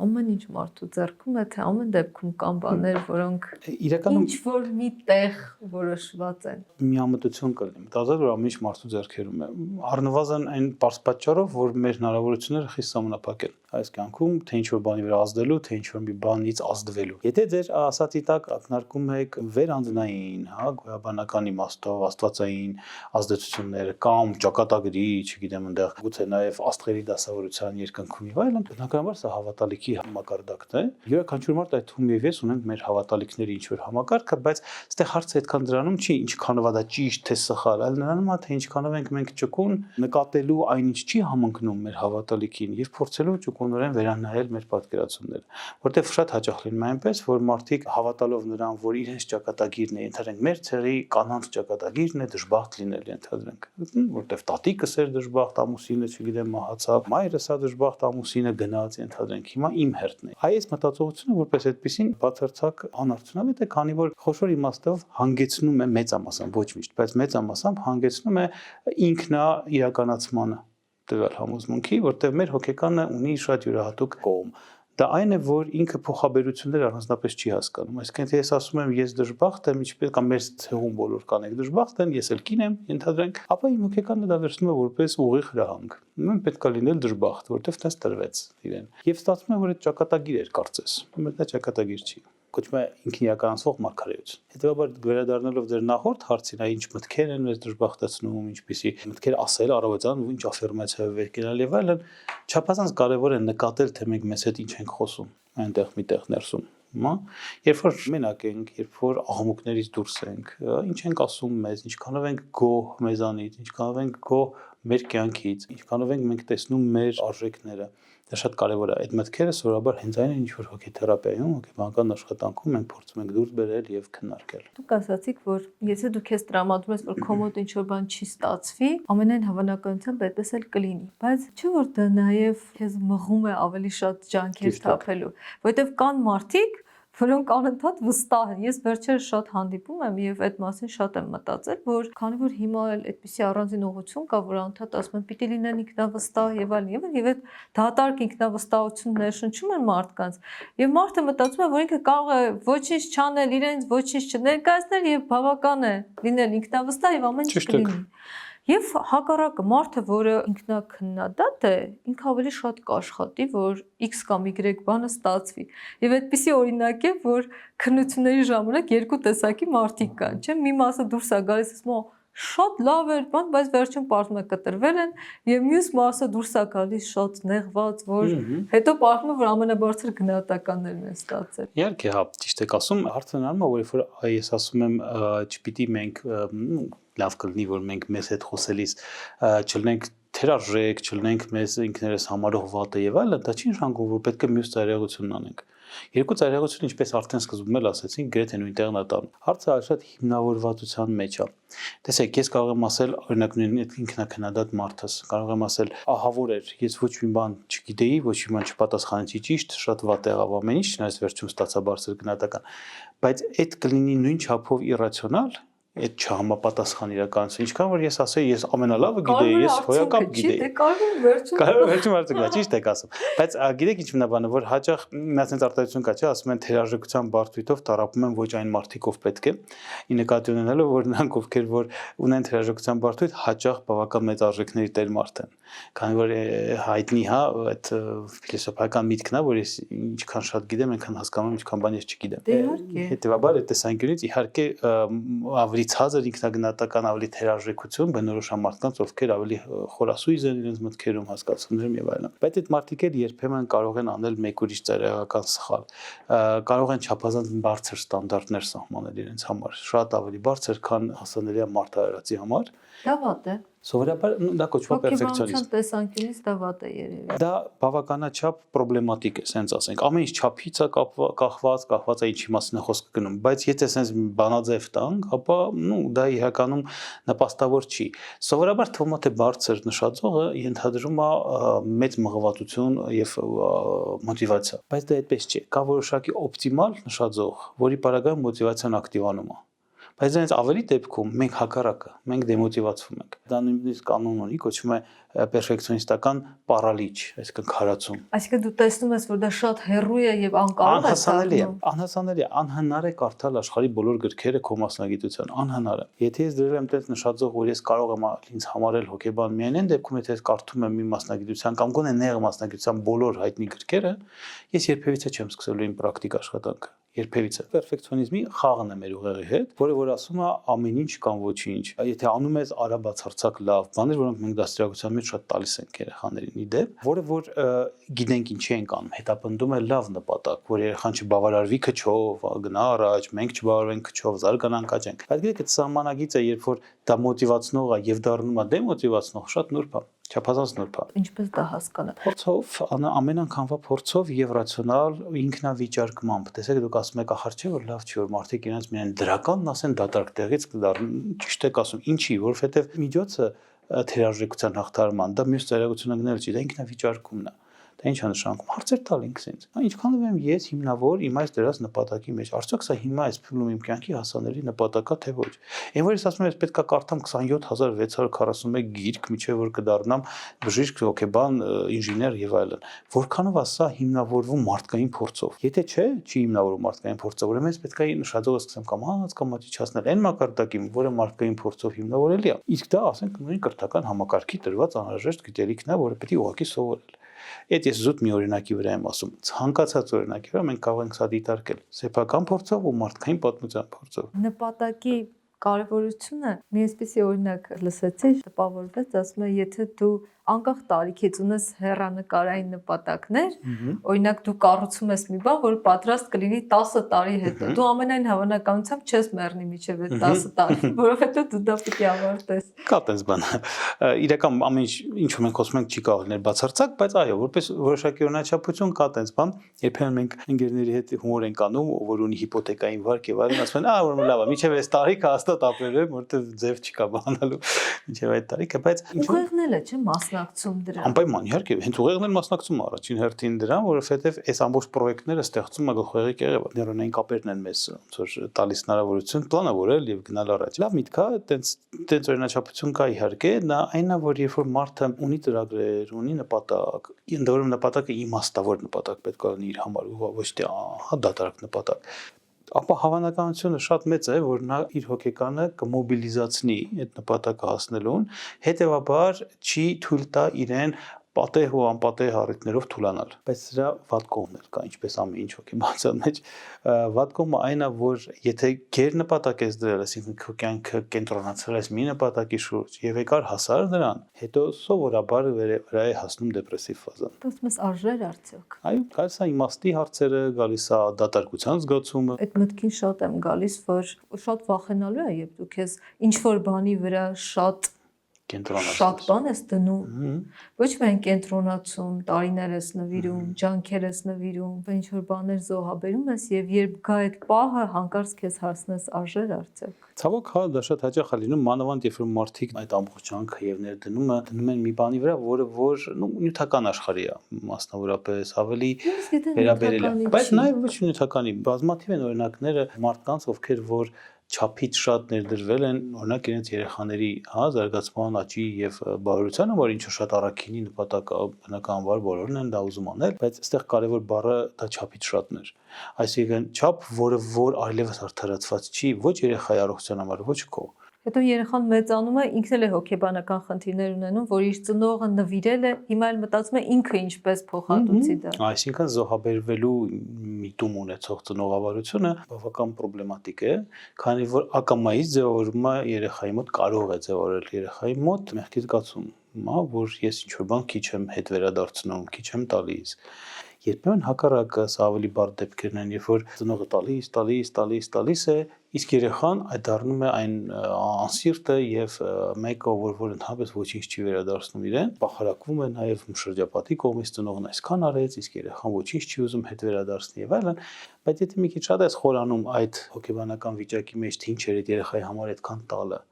Ամեն ինչ մարդու ձեռքում է, թե ամեն դեպքում կան բաներ, որոնք իրականում ինչ որ մի տեղ որոշված են։ Միամտություն կլինի։ Մտածել որ ամեն ինչ մարդու ձեռքերում է։ Առնվազն այն պարզ պատճառով, որ մեր հնարավորությունները խիստ սահմանափակ են այս կյանքում, թե ինչ որ բանի վրա ազդելու, թե ինչ որ մի բանից ազդվելու։ Եթե ձեր ասացի տակ ակնարկում եք վերանձնային, հա, գոյաբանական իմաստով աստվածային ազդեցությունները կամ ճակատագրիչ չգիտեմ, այնտեղ գուցե նաև աստղերի դասավորության երկնքում եւ այլն, բնականաբար սա հավատալիքի համակարգն է։ Յուրաքանչյուր մարդ այդ թվում եւ ես ունենք մեր հավատալիքների ինչ որ համակարգը, բայց այստեղ հարցը այդքան դրանում չի ինչքանով է դա ճիշտ թե սխալ, այլ նրանում է թե ինչքանով ենք մենք ճկուն նկատելու այնինչ չի համընկնում մեր հավատալիքին եւ փորձելու ճկունորեն վերանայել մեր պատկերացումները, որտեղ շատ հաճախ լինում է այնպես, որ մարդիկ հավատալով նրան, որ իրենց ճակատագիրն է, ենթադրենք մեր ցեղի կանանց ճակատագիրն է դժբախտ լինել, ենթադրենք, որտեղ տատիկս էր դժբախտ, ամուսինը, չգիտեմ, մահացավ, մայրս է դժբախտ, ամուսինը գնաց, ենթադրենք, հիմա իմ հերթն է։ Այս մտածողությունը որպես այդպեսին բացարձակ անարդյունավետ է, քանի որ խոշոր իմաստով հանգեցնում է մեծամասամբ, ոչ միշտ, բայց մեծամասամբ հանգեցնում է ինքնա իրականացմանը տվյալ համոզմունքի, որտեղ մեր հոգեկանը ունի շատ յուրահատուկ կողմ։ Դա այն է, որ ինքը փոխաբերություններ առանձնապես չի հասկանում։ Այսինքն, եթե ես ասում եմ ես դժբախտ եմ, ինչպես կամ մեր ցեղում բոլոր կանեք դժբախտ են, ես էլ կին եմ, ենթադրենք, ապա իմ հոգեկանը դա վերցնում է որպես ուղիղ հրահանգ։ Ուրեմն պետք է լինել դժբախտ, որտեղ դες տրվեց իրեն։ Եվ ստացվում է, որ այդ ճակատագիր էր կարծես, բայց դա ճակատագիր չի։ Կոչվում է ինքն իրականացվող մարգարեություն։ Հետևաբար վերադառնալով դեր նախորդ հարցին, այն ինչ մտքեր են մեզ դժբախտացնում, ինչպիսի մտքեր ասել, առավոտյան ինչ աֆիրմացիա վեր կենալ եւ այլն, չափազանց կարեւոր է նկատել, թե մենք մեզ հետ ինչ ենք խոսում, այնտեղ միտեղ ներսում։ Հիմա, երբ որ մենակ ենք, երբ որ աղմուկներից դուրս ենք, ինչ ենք ասում մեզ, ինչքանով ենք գոհ մեզանից, ինչքանով ենք գոհ մեր կյանքից, ինչքանով ենք մենք տեսնում մեր արժեքները։ Դա շատ կարևոր է։ Այդ մտքերը սովորաբար հենց այն են, ինչ որ հոգեթերապիայում, հոգեբանական աշխատանքում մենք փորձում ենք դուրս բերել եւ քննարկել։ Դուք ասացիք, որ եթե դու քեզ տրամադրում ես, որ քո մոտ ինչ-որ բան չի ստացվի, ամենայն հավանականությամբ այդպես էլ կլինի, բայց չէ՞ որ դա նաեւ քեզ մղում է ավելի շատ ջանքեր թափելու, որովհետեւ կան մարդիկ, որոնք անընդհատ վստահ են։ Ես վերջերս շատ հանդիպում եմ եւ այդ մասին շատ եմ մտածել, որ քանի որ հիմա էլ այդպիսի առանձին ուղղություն կա, որ անընդհատ ասում են պիտի լինեն ինքնավստահ եւ այլն, եւ այդ դատարկ ինքնավստահություն ներշնչում են մարդկանց, եւ մարդը մտածում է, որ ինքը կարող է ոչինչ չանել, իրենց ոչինչ չներկայացնել եւ բավական է լինել ինքնավստահ եւ ամեն ինչ կլինի։ Եվ հակառակը մարդը, որը ինքնակնդադատ է, ինքը ավելի շատ կաշխատի, որ X կամ Y բանը ստացվի։ Եվ այդպիսի օրինակ է, որ քննությունների ժամանակ երկու տեսակի մարդիկ կան, չէ՞, մի մասը դուրս է գալիս, ասում շատ լավ էր բան, բայց վերջում պարզվում է կտրվել են, եւ մյուս մասը դուրս է գալիս շատ նեղված, որ հետո պարզվում է, որ ամենաբարձր գնահատականներն են ստացել։ Իհարկե, հա, ճիշտ եք ասում, հարցը նրանում է, որ երբ որ ես ասում եմ, չպիտի մենք լավ կլինի, որ մենք մեզ հետ խոսելիս չլինենք թերարժեք, չլինենք մեզ ինքներս համարող վատը եւ այլն, դա չի նշանակում, որ պետք է մյուս ծայրահեղությունն անենք։ Երկու ծայրահեղությունը, ինչպես արդեն սկզբում էլ ասեցինք, գրեթե նույն տեղն է տանում։ Հարցը շատ հիմնավորվածության մեջ է։ Տեսեք, ես կարող եմ ասել, օրինակ ինքնակնդադատ մարդս, կարող եմ ասել, ահա որ էր, ես ոչ մի բան չգիտեի, ոչ մի բան չպատասխանեցի ճիշտ, շատ վատ եղավ ամեն ինչ, չնայած վերջում ստացա բարձր գնահատական։ Բայց այդ կլինի նույն չափով իրացիոնալ, այդ չհամապատասխան իրականություն, ինչքան որ ես ասեի, ես ամենալավը գիտեի, ես հոյակապ գիտեի։ Կարող վերջում արդյունքը ճիշտ եք ասում։ Բայց գիտեք ինչ մնաբանը, որ հաճախ մնացած արտադրություն կա, չէ, ասում են թերարժեքության բարդույթով տարապում են ոչ այն մարդիկով պետք է։ Ի նկատի ունենալով, որ նրանք ովքեր որ ունեն թերարժեքության բարդույթ, հաճախ բավական մեծ արժեքների տեր մարդ են։ Քանի որ հայտնի հա այդ ֆիլոսոֆիական միտքն է, որ ես ինչքան շատ գիտեմ, այնքան հասկանում եմ, ինչքան բան ես չգիտեմ։ Հետևաբար այդ տեսանկյունից իհարկե ավելի ցածր ինքնագնահատական ավելի թերարժեքություն բնորոշ մարդկանց, ովքեր ավելի խորասույզ են իրենց մտքերում, հասկացումներում եւ այլն։ Բայց այդ մարդիկ էլ երբեմն կարող են անել մեկ ուրիշ ծայրահեղական սխալ, կարող են չափազանց բարձր ստանդարտներ սահմանել իրենց համար, շատ ավելի բարձր, քան հասանելի է մարդարարածի համար։ Դա վատ է։ Սովորաբար դա կոչվում է պերֆեկցիոնիզմ։ Տեսանկյունից դա վատ է երևի։ Դա բավականաչափ պրոբլեմատիկ է, ասենց ասենք։ Ամեն ինչ չափից է կախված է ինչի մասին է խոսքը գնում, բայց եթե ասենց բանաձև տանք, ապա դա իրականում նպաստավոր չի։ Սովորաբար թվում է թե բարձր նշածողը ենթադրում է մեծ մղվածություն եւ մոտիվացիա, բայց դա այդպես չի։ Կա որոշակի օպտիմալ նշածող, որի պարագայում մոտիվացիան ակտիվանում է։ Բայց այնց ավելի դեպքում մենք հակառակը, մենք դեմոտիվացվում ենք։ Դա նույնիսկ կանոն ունի, կոչվում է պերֆեկցիոնիստական պարալիչ, այսինքն քարացում։ Այսինքն դու տեսնում ես, որ դա շատ հեռու է եւ անկարող է։ Անհասանելի է, անհնար է կարդալ աշխարհի բոլոր գրքերը քո մասնագիտության, անհնար է։ Եթե ես դրել եմ այդպես նշածող, որ ես կարող եմ ինձ համարել հոգեբան միայն այն դեպքում, եթե ես կարդում եմ մի մասնագիտության կամ գոնե նեղ մասնագիտության բոլոր հայտնի գրքերը, ես երբևիցե չեմ սկսելու իմ պրակտիկ աշխատանքը։ երբևիցե։ Պերֆեկցիոնիզմի խաղն է մեր ուղեղի հետ, որը ասում է ամեն ինչ կամ ոչինչ։ Եթե անում ես արաբացարձակ լավ բաներ, որոնք մենք դաստիարակության մեջ շատ տալիս ենք երեխաներին իդեպ, որը որ գիտենք ինչի ենք անում, հետապնդում է լավ նպատակ, որ երեխան չբավարարվի քչով, գնա առաջ, մենք չբավարարվենք քչով, զարգանանք աճենք։ Բայց գիտեք, այդ սահմանագիծը, երբ որ դա մոտիվացնող է եւ դառնում է դեմոտիվացնող, շատ նուրբ է, չափազանց նուրբ է։ Ինչպես դա հասկանալ։ Փորձով, ամեն անգամվա փորձով եւ ռացիոնալ ինքնավիճարկմամբ։ Տեսեք, դուք ասում եք ախր չէ, որ լավ չի, որ մարդիկ իրենց միայն դրականն ասեն, դատարկ տեղից կդառնան, ճիշտ եք ասում, ինչի, որովհետեւ միջոցը թերարժեքության հաղթարման, դա մյուս ծայրագությունները չի, դա ինքնավիճարկումն է։ Դա ինչ է նշանակում, հարցեր տալ ինքս ինձ։ Ինչքանով եմ ես հիմնավոր իմ այս դրած նպատակի մեջ, արդյոք սա հիմա այս փուլում իմ կյանքի հասանելի նպատակա թե ոչ։ Այն որ ես ասում եմ, ես պետքա կարդամ 27641 գիրք, միջև որ կդառնամ բժիշկ, հոգեբան, ինժեներ եւ այլն։ Որքանով է սա հիմնավորվում մարդկային փորձով։ Եթե չէ, չի հիմնավորվում մարդկային փորձով, ուրեմն ես պետքա նշածով սկսեմ կամ իջացնել այն մակարդակին, որը մարդկային փորձով հիմնավորելի է։ Իսկ դա, ասենք, նույն կրթական համակարգի տրված անհրաժեշտ գիտելիքն է, որը պետք է ուղղակի սովորել։ Այդ ես զուտ մի օրինակի վրա եմ ասում, ցանկացած օրինակի վրա մենք կարող ենք սա դիտարկել սեփական փորձով ու մարդկային պատմության փորձով։ Նպատակի կարևորությունը մի այսպիսի օրինակ լսեցի, տպավորվեց, ասում է, եթե դու անկախ տարիքից ունես հեռանկարային նպատակներ, օրինակ դու կառուցում ես մի բան, որը պատրաստ կլինի 10 տարի հետո, դու ամենայն հավանականությամբ չես մեռնի մինչև այդ 10 տարի, որովհետեւ դու դա պիտի ավարտես։ Կա տես բան։ Իրական ամեն ինչ մենք խոսում ենք չի կարող լինել բացարձակ, բայց այո, որպես որոշակի օրինաչափություն կա տես բան, երբեմն մենք ընկերների հետ հումոր ենք անում, որ ունի հիպոթեկային վարկ եւ այլն, ասում են, ուրեմն լավ է, մինչև այս տարիքը հաստատ ապրել եմ, որովհետեւ ձև չկա բանալու մինչև այդ տարիքը, բայց ուղեղն էլ է, չէ՞, մասնակցում դրան։ Անպայման, իհարկե, հենց ուղեղն էլ մասնակցում առաջին հերթին դրան, որովհետեւ այս ամբողջ պրոյեկտները ստեղծում է գլխուղեղի կեղևը, նեյրոնային կապերն են մեզ ոնց որ տալիս հնարավորություն պլանավորել եւ գնալ առաջ։ Լավ միտք է, տենց օրինաչափություն կա իհարկե, դա այնն է, որ երբ որ մարդը ունի ծրագրեր, ունի նպատակ, ընդ որում նպատակը իմաստավոր նպատակ պետք է լինի իր համար, ոչ թե դատարկ նպատակ, ապա հավանականությունը շատ մեծ է, որ նա իր հոգեկանը կմոբիլիզացնի այդ նպատակը հասնելուն, հետեւաբար չի թույլ տա իրեն պատեհ ու անպատեհ առիթներով թուլանալ, բայց սրա վատ կողմն կա, ինչպես ամեն ինչ հոգեբանության մեջ, վատ կողմը այն է, որ եթե գեր նպատակ ես դրել, այսինքն քո կյանքը կենտրոնացրել ես մի նպատակի շուրջ եւ եկար հասար նրան, հետո սովորաբար վրա է հասնում դեպրեսիվ ֆազան։ Դուք մեզ արժեր արդյոք։ Այո, գալիս է իմաստի հարցերը, գալիս է դատարկության զգացումը։ Այդ մտքին շատ եմ գալիս, որ շատ վախենալու է, երբ դու քեզ ինչ որ բանի վրա շատ բան ես դնում, ոչ միայն կենտրոնացում, տարիներ ես նվիրում, ջանքեր ես նվիրում, ինչ որ բաներ զոհաբերում ես եւ երբ գա այդ պահը, հանկարծ քեզ հարցնես արժեր արդյոք։ Ցավոք, հա, դա շատ հաճախ է լինում, մանավանդ երբ որ մարդիկ այդ ամբողջ ջանքը եւ ներդնումը դնում են մի բանի վրա, որը նյութական աշխարհի է, մասնավորապես ավելի վերաբերել է, բայց նաեւ ոչ նյութականի, բազմաթիվ են օրինակները մարդկանց, ովքեր որ չափից շատ ներդրվել են օրինակ իրենց երեխաների զարգացման աճի եւ բարօրության համար, ինչը շատ առաքինի նպատակ է, բնականաբար բոլորն են դա ուզում անել, բայց այստեղ կարևոր բառը դա չափից շատն էր, այսինքն չափ, որ այլևս արդարացված չի ոչ երեխայի առողջության համար, ոչ քո։ Հետո երեխան մեծանում է, ինքն էլ է հոգեբանական խնդիրներ ունենում, որ իր ծնողը նվիրել է, հիմա էլ մտածում է ինքը ինչպես փոխհատուցի դա։ Այսինքն զոհաբերվելու միտում ունեցող ծնողավարությունը բավական պրոբլեմատիկ է, քանի որ ակամայից ձևավորվում է երեխայի մոտ, կարող է ձևավորել երեխայի մոտ մեղքի զգացում, որ ես ինչ-որ բան քիչ եմ հետ վերադարձնում, քիչ եմ տալիս։ Երբեմն հակառակը սա ավելի բարդ դեպքերն են, երբ որ ծնողը տալիս է, իսկ երեխան այդ դառնում է այն անսիրտը եւ մեկը, որ ընդհանրապես ոչինչ չի վերադարձնում իրեն, բախարակվում է նաեւ շրջապատի կողմից ծնողն այսքան արեց, իսկ երեխան ոչինչ չի ուզում հետ վերադարձնի եւ այլն, բայց եթե մի քիչ շատ ես խորանում այդ հոգեբանական վիճակի մեջ, թե ինչ էր այդ երեխայի համար այդքան տալը,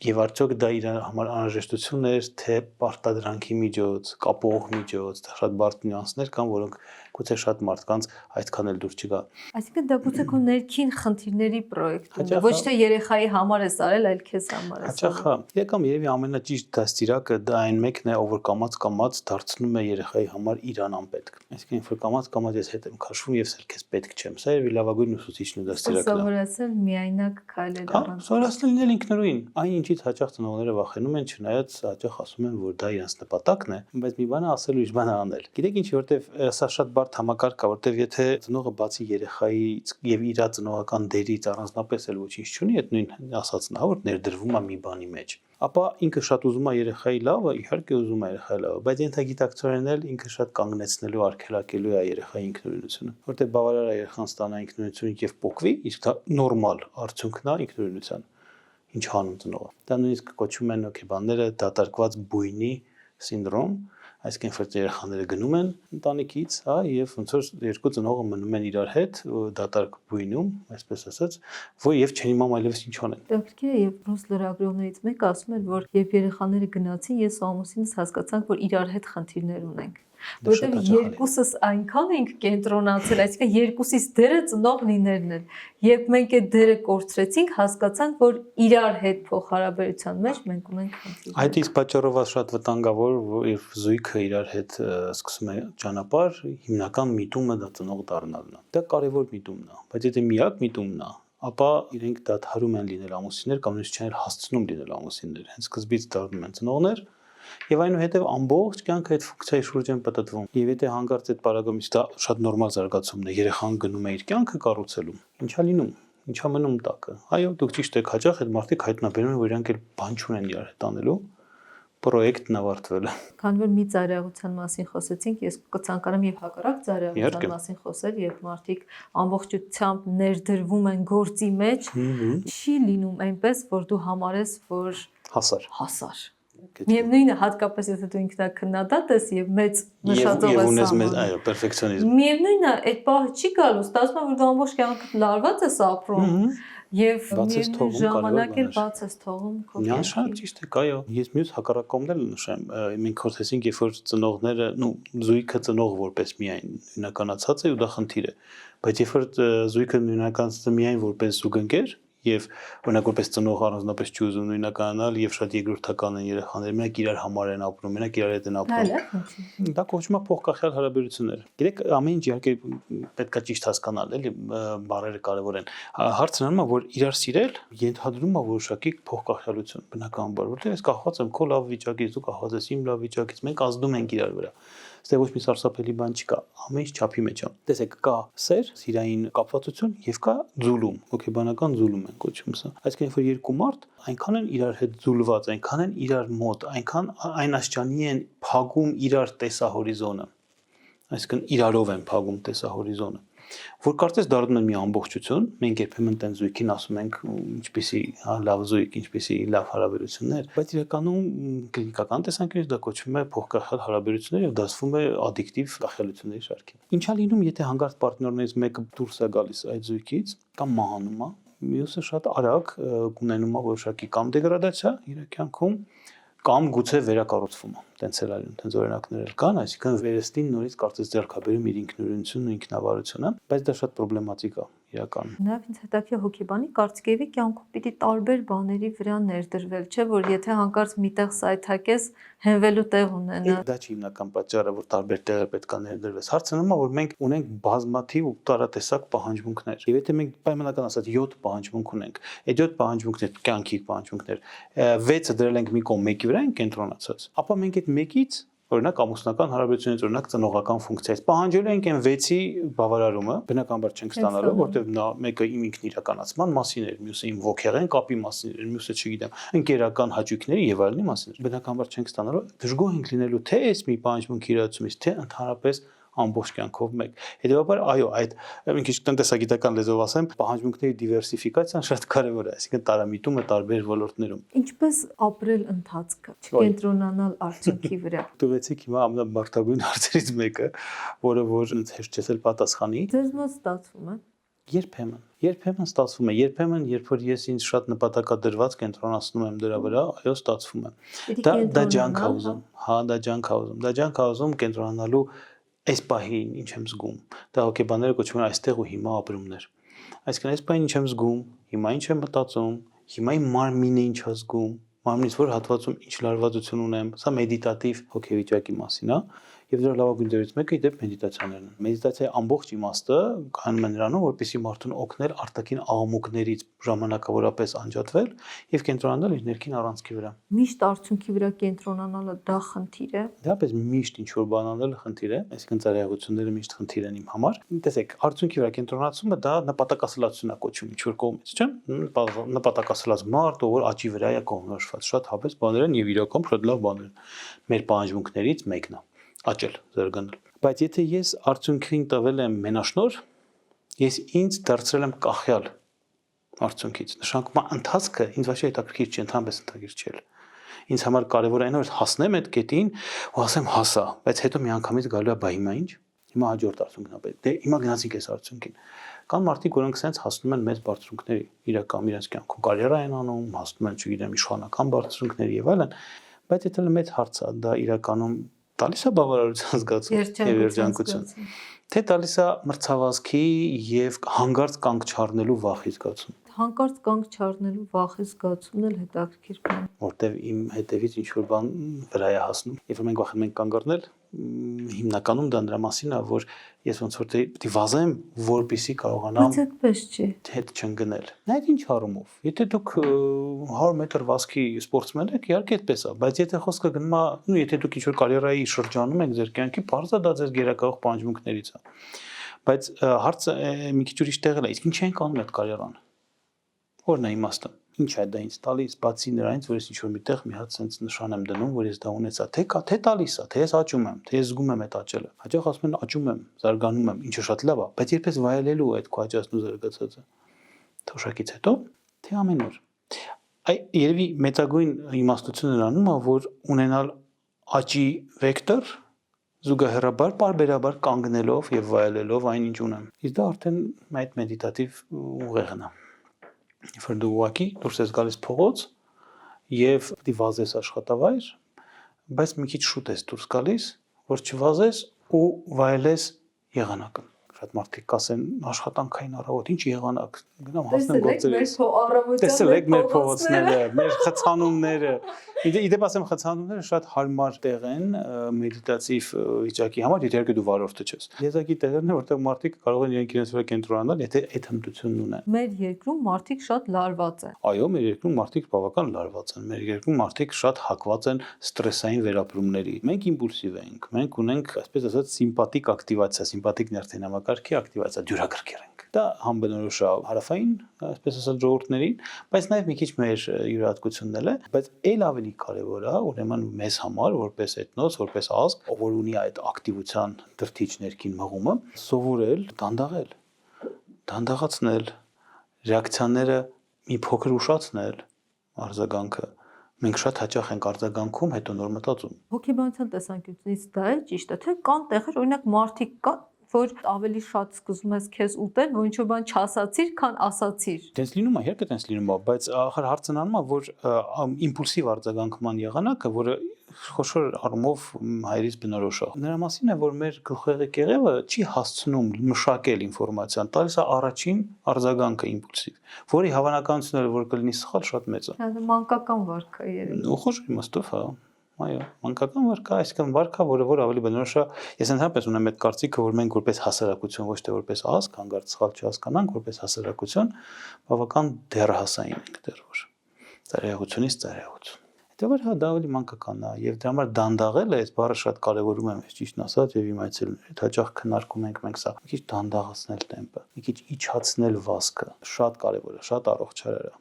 եւ արդյոք դա իր համար անհրաժեշտություն էր, թե պարտադրանքի միջոց, կապող միջոց, դա շատ բարդ նյուանսներ կան, որոնք գուցե շատ մարդկանց այդքան էլ դուր չգա։ Այսինքն դա գուցե քո ներքին խնդիրների պրոյեկտն է, ոչ թե երեխայի համար ես արել, այլ քեզ համար ես։ Հաճախ հա, իրական երևի ամենաճիշտ դաստիարակը դա այն մեկն է, ով որ կամած դարձնում է երեխայի համար իրան անպետք։ Այսինքն երբ որ կամած ես հետ եմ քաշվում եւ սեր քեզ պետք չեմ, սա երևի լավագույն ուսուցիչն ու դաստիարակն է։ Սովորացել միայնակ քայլել առանց։ Սովորացնել լինել ինքնուրույն, այն ինչից հաճախ ծնողները վախենում են, չնայած հաճախ ասում են, որ դա իրենց նպատակն է, բայց մի բան է ասել, ուրիշ բան է անել։ Գիտեք ինչ, որտեվ սա շատ բարդ համակարգ է, որտեվ եթե ծնողը բացի երեխայից եւ իր ծնողական դերից առանձնապես էլ ոչինչ չունի, այդ նույն ասածն է, որ ներդրվում է մի բանի մեջ, ապա ինքը շատ ուզում է երեխայի լավը, իհարկե ուզում է երեխայի լավը, բայց ենթագիտակցորեն էլ ինքը շատ կանգնեցնելու, արգելակելու է երեխայի ինքնուրույնությունը, որտեղ բավարար է երեխան ստանա ինքնուրույնություն եւ փոխվի, իսկ դա նորմալ արդյունքն է ինքնուրույնության։ Ինչ անում ծնողը։ Դա նույնիսկ կոչվում են հոգեբանները դատարկված բույնի սինդրոմ, այսինքն որ երեխաները գնում են ընտանիքից, հա, եւ ոնց որ երկու ծնողը մնում են իրար հետ դատարկ բույնում, այսպես ասած, որ եւ չեն իմանում այլևս ինչ անեն։ Դեպքերը եւ ռուս լրագրողներից մեկը ասում էր, որ երբ երեխաները գնացին, ես ու ամուսինս հասկացանք, որ իրար հետ խնդիրներ ունենք։ Որտեղ երկուսս այնքան ենք կենտրոնացել, այսինքն երկուսից դերը ծնող լինելն էր։ Երբ մենք այդ դերը կորցրեցինք, հասկացանք, որ իրար հետ փոխհարաբերության մեջ մենք ունենք խնդիր։ Այդ իսկ պատճառով է շատ վտանգավոր, որ երբ զույգը իրար հետ սկսում է ճանապարհ, հիմնական միտումը դա ծնող դառնալն է։ Դա կարևոր միտումն է, բայց եթե միակ միտումն է, ապա իրենք դադարում են լինել ամուսիններ կամ նույնիսկ չեն հասցնում լինել ամուսիններ։ Հենց սկզբից դառնում են ծնողներ։ Եվ այնուհետև ամբողջ կյանքը այդ ֆունկցիայի շուրջ են պատտվում։ Եվ եթե հանկարծ այդ параգրամից դա շատ նորմալ զարգացումն է, երեխան գնում է իր կյանքը կառուցելու, ինչա լինում, ինչա մնում տակը։ Այո, դուք ճիշտ եք, հաճախ այդ մարդիկ հայտնաբերում են, որ իրանք էլ բան չունեն իրար հետ անելու, պրոյեկտն ավարտվել է։ Քանի որ մի ծայրահեղության մասին խոսեցինք, ես կցանկանամ եւ հակառակ ծայրահեղության մասին խոսել, երբ մարդիկ ամբողջությամբ ներդրվում են գործի մեջ, չի լինում այնպես, որ դու համարես, որ հասար։ Միևնույնն է, հատկապես եթե դու ինքնակնդատ ես եւ մեծ նշածով ես անում։ Այո, պերֆեկցիոնիզմ։ Միևնույնն է, այդ պահը չի գալու, ստացվում է, որ դու ամբողջ կյանքդ լարված ես ապրում եւ միևնույն ժամանակ էլ բաց ես թողում քո կյանքը։ Միանշանակ ճիշտ է, այո։ Ես մյուս հակառակումն էլ նշեմ, մենք խոսեցինք, երբ որ ծնողները, զույգը ծնող որպես միայն նույնականացած է ու դա խնդիր է, բայց երբ որ զույգը նույնականացած է միայն որպես զուգընկեր եւ օրինակ որպես ծնող առանձնապես չուզում նույնականանալ եւ շատ երկրորդական են երեխաները, մենակ իրար համար են ապրում, մենակ իրար հետ են ապրում։ Դա կոչվում է փոխկախյալ հարաբերություններ։ Գիտեք, ամեն ինչ իհարկե պետք է ճիշտ հասկանալ, էլի բառերը կարևոր են։ Հարցն անում է, որ իրար սիրել ենթադրում է որոշակի փոխկախյալություն, բնականաբար, որտեղ ես կախված եմ քո լավ վիճակից, դու կախված ես իմ լավ վիճակից, մենք ազդում ենք իրար վրա։ Ստե ոչ մի սարսափելի բան չկա, ամեն ինչ չափի մեջ է։ Տեսեք, կա սեր, սիրային կապվածություն եւ կա ձուլում, հոգեբանական ձուլում են կոչում սա։ Այսինքն, որ երկու մարդ այնքան են իրար հետ ձուլված, այնքան են իրար մոտ, այնքան այն աշճանի են փակում իրար տեսահորիզոնը։ Այսինքն իրարով են փակում տեսահորիզոնը, որ կարծես դառնում են մի ամբողջություն, մենք երբեմն տեն զույգին ասում ենք ինչպեսի լավ զույգ, ինչպեսի լավ հարաբերություններ, բայց իրականում կլինիկական տեսանկյունից դա կոչվում է փոխկախյալ հարաբերություններ եւ դասվում է ադիկտիվ կախյալությունների շարքին։ Ինչա լինում, եթե հանկարծ պարտներներից մեկը դուրս է գալիս այդ զույգից կամ մահանում է, մյուսը շատ արագ ունենում է որոշակի կամ դեգրադացիա իր կյանքում կամ գուցե վերակառուցվում է։ Տենց էլ այլն, տենց օրինակներ կան, այսինքն վերստին նորից կարծես ձեռքաբերում իր ինքնուրույնությունն ու ինքնավարությունը, բայց դա շատ պրոբլեմատիկ է իրականում։ Նաև ինձ հետաքրքիր հոգեբանի կարծիքով կյանքում պիտի տարբեր բաների վրա ներդրվել, չէ՞ որ եթե հանկարծ միտեղ սայթակես, հենվելու տեղ ունենա։ Դա չի հիմնական պատճառը, որ տարբեր տեղը պետք է ներդրվես։ Հարցը նույնն է, որ մենք ունենք բազմաթիվ ու տարատեսակ պահանջմունքներ։ Եվ եթե մենք պայմանական ասած 7 պահանջմունք ունենք, այդ 7 պահանջմունքներ կյանքի պահանջմունքներ, 6-ը դրել ենք մի կողմ, մեկի վրա ենք կենտրոնացած, ապա մենք այդ մեկից օրինակ ամուսնական հարաբերությունից, օրինակ ծնողական ֆունկցիայից պահանջելու ենք այն 6-ի բավարարումը, բնականաբար չենք ստանալու, որտեղ նա մեկը իմ ինքն իրականացման մասին էր, մյուսը իմ ոգեղեն կապի մասին էր, մյուսը չգիտեմ, ընկերական հաճույքների եւ այլնի մասին էր։ Բնականաբար չենք ստանալու, դժգոհ ենք լինելու թե այս մի պահանջմունքի իրացումից, թե ընդհանրապես ամբողջ կյանքով մեկ։ Հետևաբար, այո, այդ մի քիչ տնտեսագիտական լեզվով ասեմ, պահանջմունքների դիվերսիֆիկացիան շատ կարևոր է, այսինքն տարամիտումը տարբեր ոլորտներում։ Ինչպես ապրել ընթացքը, չկենտրոնանալ արդյունքի վրա։ Տվեցիք հիմա ամենաբարձրագույն հարցերից մեկը, որը որ հեշտ չէ պատասխանի։ Ձեզ մոտ ստացվում է։ Երբեմն ստացվում է, երբեմն երբ որ ես ինձ շատ նպատակադրված կենտրոնացնում եմ դրա վրա, այո, ստացվում է։ Դա ջանք է ուզում, հա, դա ջանք է ուզում կենտրոնանալու այս պահին ինչ եմ զգում։ Դա հոգեբանները կոչվում են այստեղ ու հիմա ապրումներ։ Այսինքն այս պահին ինչ եմ զգում, հիմա ինչ եմ մտածում, հիմա իմ մարմինը ինչ է զգում, մարմնից որ հատվածում ինչ լարվածություն ունեմ, սա մեդիտատիվ հոգեվիճակի մասին է։ Եվ դրա լավագույն դերից մեկը իդեպ մեդիտացիաներն են։ Մեդիտացիայի ամբողջ իմաստը կայանում է նրանում, որպեսզի մարդուն օգնել արտաքին աղմուկներից ժամանակավորապես անջատվել եւ կենտրոնանալ իր ներքին առանցքի վրա։ Միշտ արդյունքի վրա կենտրոնանալը դա խնդիր է։ Դա պես միշտ ինչ որ բան անելը խնդիր է, այսինքն ծառայությունները միշտ խնդիր են իմ համար։ Տեսեք, արդյունքի վրա կենտրոնացումը դա նպատակասլացություն է կոչվում ինչ որ կողմից, չէ՞։ Նպատակասլաց մարդ, ով որ աճի վրա է կողմնորոշված, շատ հապես բաներ են եւ իրական շատ լավ բաներ են։ Մեր պահանջմունքներից մեկն է աճել, զարգանալ։ Բայց եթե ես արդյունքին տվել եմ մենաշնոր, ես ինձ դարձրել եմ կախյալ արդյունքից։ Նշանակում է ընթացքը ինձ ոչ հետաքրքիր չի, ընդհանրապես ընդհանրիր չէ։ Ինձ համար կարևոր այն է որ հասնեմ այդ կետին ու ասեմ հասա, բայց հետո միանգամից գալու է բա հիմա ինչ։ Հիմա հաջորդ արդյունքն է։ Դե հիմա գնացինք այս արդյունքին։ Կան մարդիկ, որոնք սենց հասնում են մեծ բարձունքների, իրական իրենց կյանքում կարիերա են անում, հասնում են, չգիտեմ, իշխանական բարձունքների եւ այլն, բայց դա մեծ հարց է, դա իրականում տալիս է բավարարության զգացում եւ երջանկություն։ Թե տալիս է մրցավազքի եւ հանգարց կանգ չառնելու վախի զգացում։ Հանկարծ կանգ չառնելու վախի զգացումն էլ հետաքրքիր բան է։ Որտեվ իմ հետևից ինչ որ բան վրա է հասնում։ Երբ որ մենք վախենում ենք կանգ առնել, հիմնականում դա նրա մասին է, որ ես ոնց որ պետք է վազեմ, որպեսզի կարողանամ։ Բայց այդպես չի։ Հետ չընկնել։ Այդ ինչ առումով։ Եթե դուք 100 մետր վազքի սպորտսմեն եք, իհարկե այդպես է, բայց եթե խոսքը գնում է, ու եթե դուք ինչ որ կարիերայի շրջանում եք ձեր կյանքի, բարձա դա ձեր գերակայող պահանջմունքներից է։ Բայց հարցը մի քիչ ուրիշ տեղել է, իսկ ինչ ենք անում այդ կարիերան։ Որն է իմաստը։ Ինչ է դա ինձ տալիս, բացի նրանից, որ ես ինչ-որ միտեղ մի հատ sense նշան եմ դնում, որ ես դա ունեցա, թե տալիս է, թե ես աճում եմ, թե ես զգում եմ այդ աճելը։ Հաճախ ասում են աճում եմ, զարգանում եմ, ինչը շատ լավ է, բայց երբ ես վայելելու այդ քո աճածն ու զարգացածը, թոշակից հետո, թե ամեն օր։ Այ երևի մեծագույն իմաստությունը նրանում է, որ ունենալ աճի վեկտոր զուգահեռաբար պարբերաբար կանգնելով եւ վայելելով այն ինչ ունեմ։ Իսկ դա արդեն այդ մեդիտատիվ ուղեղն է։ Երբ որ դու ուղակի դուրս ես գալիս փողոց եւ պետք է վազես աշխատավայր, բայց մի քիչ շուտ ես դուրս գալիս, որ չվազես ու վայելես եղանակը։ Շատ մարդիկ կասեն աշխատանքային առավոտ, ինչ եղանակ, գնամ հասնեմ գործերից։ Տեսեք մեր փողոցները, մեր խցանումները։ Իդեպ ասեմ խցանումները շատ հարմար տեղ են մեդիտատիվ վիճակի համար, եթե դու վարորդը ես։ Եզակի տեղերն են, որտեղ մարդիկ կարող են իրենց վրա կենտրոնանալ, եթե այդ հմտությունն ունեն։ Մեր երկրում մարդիկ շատ լարված են։ Այո, մեր երկրում մարդիկ բավական լարված են։ Մեր երկրում մարդիկ շատ հակված են ստրեսային վերապրումների։ Մենք իմպուլսիվ ենք։ Մենք ունենք, այսպես ասած, սիմպաթիկ ակտիվացիա, սիմպաթիկ նյարդայնամակարգի ակտիվացիա, դյուրակրկեր ենք։ Դա համբնորոշ է հարավային, այսպես ասած, ժողովուրդներին, բայց նաև մի քիչ մեր յուրահատկությունն էլ է, բայց այլ ավելի կարևոր է, ուրեմն մեզ համար, որպես էթնոս, որպես ազգ, որ ունի այդ ակտիվության դրթիչ ներքին մղումը, սովորել, դանդաղացնել, ռեակցիաները մի փոքր ուշացնել, արձագանքը։ Մենք շատ հաճախ ենք արձագանքում, հետո նոր մտածում։ Հոգեբանության տեսանկյունից դա է ճիշտ է, թե կան տեղեր, օրինակ մարդիկ կան, որ ավելի շատ սկսում ես քեզ ուտել, որ ինչ-որ բան չասացիր, քան ասացիր։ Տենց լինում է, իհարկե տենց լինում է, բայց ախր հարցն անում է, որ իմպուլսիվ արձագանքման եղանակը, որը խոշոր առումով հայերից բնորոշ է։ Նրա մասին է, որ մեր գլխուեղի կեղևը չի հասցնում մշակել ինֆորմացիան, տալիս է առաջին արձագանքը իմպուլսիվ, որի հավանականությունը, որ կլինի սխալ, շատ մեծ է։ Դա մանկական վարք է երևի։ Ու խոշոր իմաստով, հա։ Այո, մանկական վարք է, այսինքն վարք է, որը ավելի բնորոշ է։ Ես ընդհանրապես ունեմ այդ կարծիքը, որ մենք որպես հասարակություն, ոչ թե որպես ազգ, հանգարց սխալ չհասկանանք, որպես հասարակություն բավական դեռահասային ենք դեռ որ։ Ծառայությունից ծառայություն։ Հետո որ հա դա ավելի մանկական է, եւ դրա համար դանդաղելը այս բառը շատ կարեւորում եմ, ճիշտն ասած, եւ իմ այցելուներ հաճախ քննարկում ենք մենք սա։ Մի քիչ դանդաղացնել տեմպը, մի քիչ իջացնել վազքը, շատ կարեւոր է, շատ առողջարար է։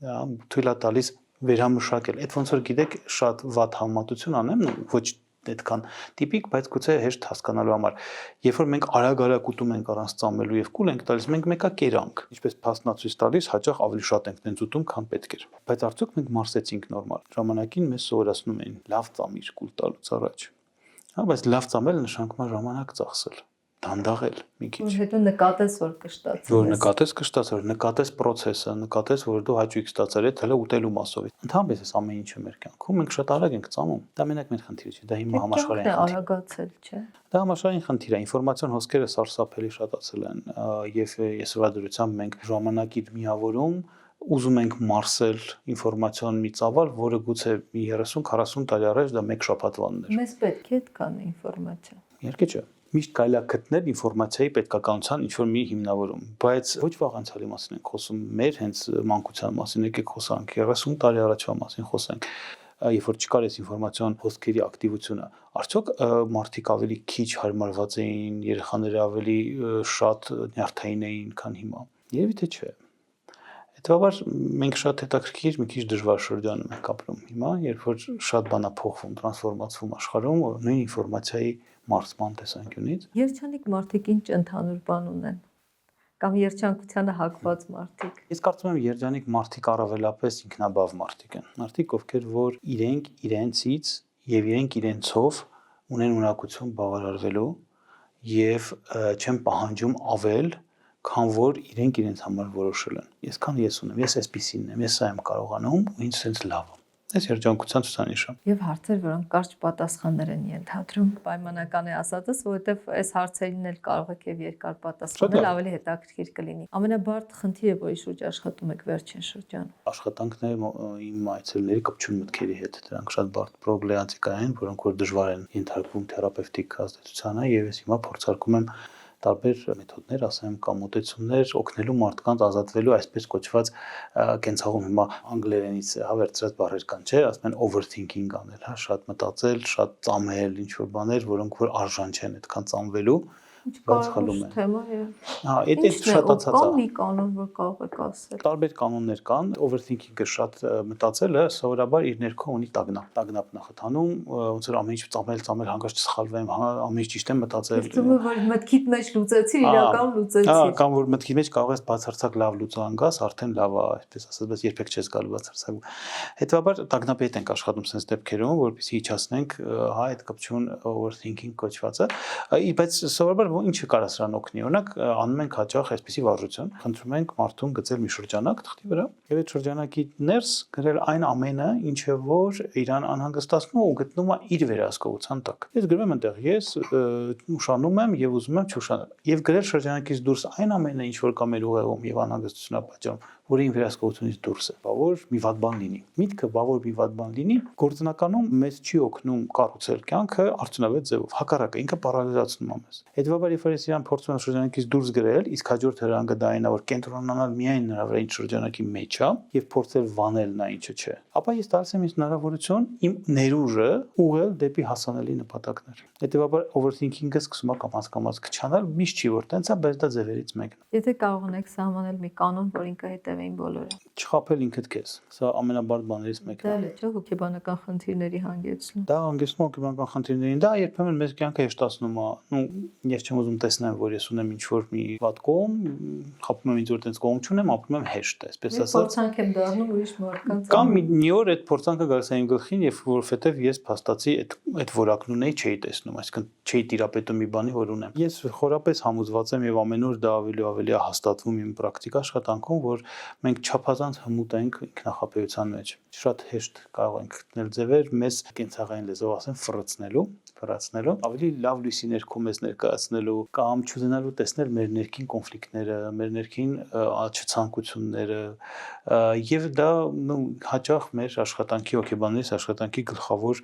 Դա թույլ է տալիս վերամշակել։ Այդ ոնց որ գիտեք, շատ վատ համեմատություն անեմ, ոչ այդքան տիպիկ, բայց գուցե հեշտ հասկանալու համար։ Երբ որ մենք արագ ուտում ենք առանց ծամելու եւ կուլ ենք տալիս, մենք մեկա կերանք։ Ինչպես փաստացույց տալիս, հաճախ ավելի շատ ենք տենց ուտում, քան պետք էր։ Բայց արդյոք մենք մարսեցինք նորմալ։ Ժամանակին մեզ սովորացնում էին լավ ծամիր կուլ տալուց առաջ։ Հա, բայց լավ ծամելը նշանակում է ժամանակ ծախսել, դանդաղել մի քիչ։ Որ հետո նկատես որ կշտացել։ Որ նկատես կշտացել, նկատես process-ը, նկատես որ դու հաճույք ստացել ես հələ ուտելու մասով։ Ընդհանրապես այս ամեն ինչը մեր կյանքում մենք շատ արագ ենք ծամում։ Դա մենակ մեր խնդիրը չէ, դա հիմա համաշխարհային խնդիր է, արագացել, չէ։ Դա համաշխարհային խնդիր է, ինֆորմացիոն հոսքերը սարսափելի շատացել են եւ ես վրա դրությամբ մենք ժամանակի միավորում ուզում ենք մարսել ինֆորմացիոն մի ծավալ, որը գուցե 30-40 տարի առաջ դա մեկ շաբաթվանն էր։ Մեզ պետք է այդքան ինֆորմացիա։ Իհարկե չէ։ Միշտ կարելի է գտնել ինֆորմացիայի պետքականության ինչ-որ մի հիմնավորում, բայց ոչ վաղ անցյալի մասին ենք խոսում, մեր հենց մանկության մասին եկեք խոսանք, 30 տարի առաջվա մասին խոսենք, երբ որ չկար այս ինֆորմացիոն հոսքերի ակտիվությունը, արդյոք մարդիկ ավելի քիչ հարմարված էին, երեխաները ավելի շատ նյարդային էին, քան հիմա։ Երևի թե չէ։ Հետևաբար մենք շատ հետաքրքիր մի քիչ դժվար շրջանում ենք ապրում հիմա, երբ որ շատ բան է փոխվում, տրանսֆորմացվում աշխարհում, նույն ինֆորմացիայի մարսման տեսանկյունից։ Երջանիկ մարդիկ ինչ ընդհանուր բան ունեն կամ երջանկությանը հակված մարդիկ։ Ես կարծում եմ երջանիկ մարդիկ առավելապես ինքնաբավ մարդիկ են։ Մարդիկ, ովքեր որ իրենք իրենցից եւ իրենք իրենցով ունեն ունակություն բավարարվելու եւ չեն պահանջում ավել, քան որ իրենք իրենց համար որոշել են։ Այսքան ես ունեմ, ես այսպեսին եմ, ես սա եմ կարողանում ու ինձ sense լավ է։ Այս երջանկության ցուցանիշ է։ Եվ հարցեր, որոնք կարճ պատասխաններ են ենթադրում, պայմանական է ասածս, որովհետև այս հարցերին էլ կարող եք եւ երկար պատասխանել, ավելի հետաքրքիր կլինի։ Ամենաբարդ խնդիրը, որի շուրջ աշխատում եք վերջին շրջանում։ Աշխատանքները իմ այցելների կպչուն մտքերի հետ, դրանք շատ բարդ պրոբլեմատիկա են, որոնք որ դժվար են ենթարկվում թերապևտիկ ազդեցությանը, եւ ես հիմա փորձարկում եմ տարբեր մեթոդներ, ասեմ, կամ մոտեցումներ օգնելու մարդկանց ազատվելու այսպես կոչված կենցաղում հիմա անգլերենից հավերծած բառեր կան, չէ, ասում են overthinking անել, հա, շատ մտածել, շատ ծամել, ինչ որ բաներ, որոնք որ արժան չեն այդքան ծամվելու, բայց խլում են։ Թեմա է։ Հա, այդ շատացած է։ Կան մի կանոն, որ կարող եք ասել։ Տարբեր կանոններ կան, overthinking-ը շատ մտածելը սովորաբար իր ներքո ունի տագնապ նախատանում, ոնց որ ամեն ինչ ծամել, հանկարծ չսխալվեմ, ամեն ինչ ճիշտ եմ մտածել։ Իսկ դու որ մտքիդ մեջ լուծեցիր, իրական լուծեցիր։ Հա, կամ որ մտքի մեջ կարող ես բացարձակ լավ լուծան գաս, արդեն լավ է, այսպես ասած, բայց երբեք չես գալու բացարձակ։ Հետևաբար տագնապի հետ ենք աշխատում sense դեպքերում, որպեսզի իջացնենք, հա, այդ կպչուն overthinking կոչվածը, բայց սովորաբար ինչը կարա սրան օգնի։ Օրինակ անում ենք հաճախ այսպիսի վարժություն, խնդրում ենք մարդուն գծել մի շրջանակ թղթի վրա եւ այդ շրջանակի ներս գրել այն ամենը, ինչը որ իրան անհանգստացնում ու գտնում է իր վերահսկողության տակ։ Ես գրում եմ այնտեղ, ես ուշանում եմ եւ ուզում եմ չուշանալ։ Եվ գրել շրջանակից դուրս այն ամենը, ինչ որ կա մեր ուղեղում եւ անհանգստություն է պատճառում, որը իմ վերահսկողությունից դուրս է, բավոր մի վատ բան լինի։ Միտքը բավոր մի վատ բան լինի, գործնականում մեզ չի օգնում կառուցել կյանքը արդյունավետ ձևով։ Հակառակը ինքը պարալիզացնում է մեզ։ Հետևաբար երբ ես իրան փորձում եմ շրջանակից դուրս գրել, իսկ հաջորդ հրանգը դա այն է, որ կենտրոնանալ միայն նրա վրա ինչ շրջանակի մեջ է եւ փորձել վանել նա ինչը չէ, ապա ես տալիս եմ ինձ հնարավորություն իմ ներուժը ուղղել դեպի հասանելի նպատակներ։ Հետևաբար overthinking-ը սկսում է կամաց քչանալ, միշտ չի որ տենց է, բայց դա ձևերից մեկն է։ Եթե կարող ունեք սահմանել մի կանոն, որին կհետևեին բոլորը։ Չխաբել ինքդ քեզ։ Սա ամենաբարդ բաներից մեկն է։ Դա չէ հոգեբանական խնդիրների հանգեցնում։ Դա հանգեցնում հոգեբանական խնդիրներին։ Դա երբեմն մեզ կյանքը հեշտացնում է։ Ես չեմ ուզում տեսնել, որ ես ունեմ ինչ-որ մի վատ կողմ, խփում եմ ինձ որ տենց կողմ չունեմ, ապրում եմ հեշտ, այսպես ասած։ Փորձանք եմ դառնում ուրիշ մարդկանց։ Կամ մի օր այդ փորձանքը գալիս է իմ գլխին, եւ որովհետեւ ես փաստացի այդ որակն ունեի, չէի տեսնում, այսինքն չէի տիրապետում մի բանի, որ ունեմ։ Ես խորապես համոզված եմ եւ ամեն օր դա ավելի է հաստատվում իմ պրակտիկ աշխատանքում, որ մենք չափազանց հմուտ ենք ինքնախապեյության մեջ։ Շատ հեշտ կարող ենք գտնել ձևեր մեզ կենցաղային լեզվով ասեմ ֆռացնելու, ավելի լավ լույսի ներքո մեզ ներկայացնելու կամ չուզենալու տեսնել մեր ներքին կոնֆլիկտները, մեր ներքին չցանկությունները, եւ դա հաճախ մեր աշխատանքի հոգեբանների աշխատանքի գլխավոր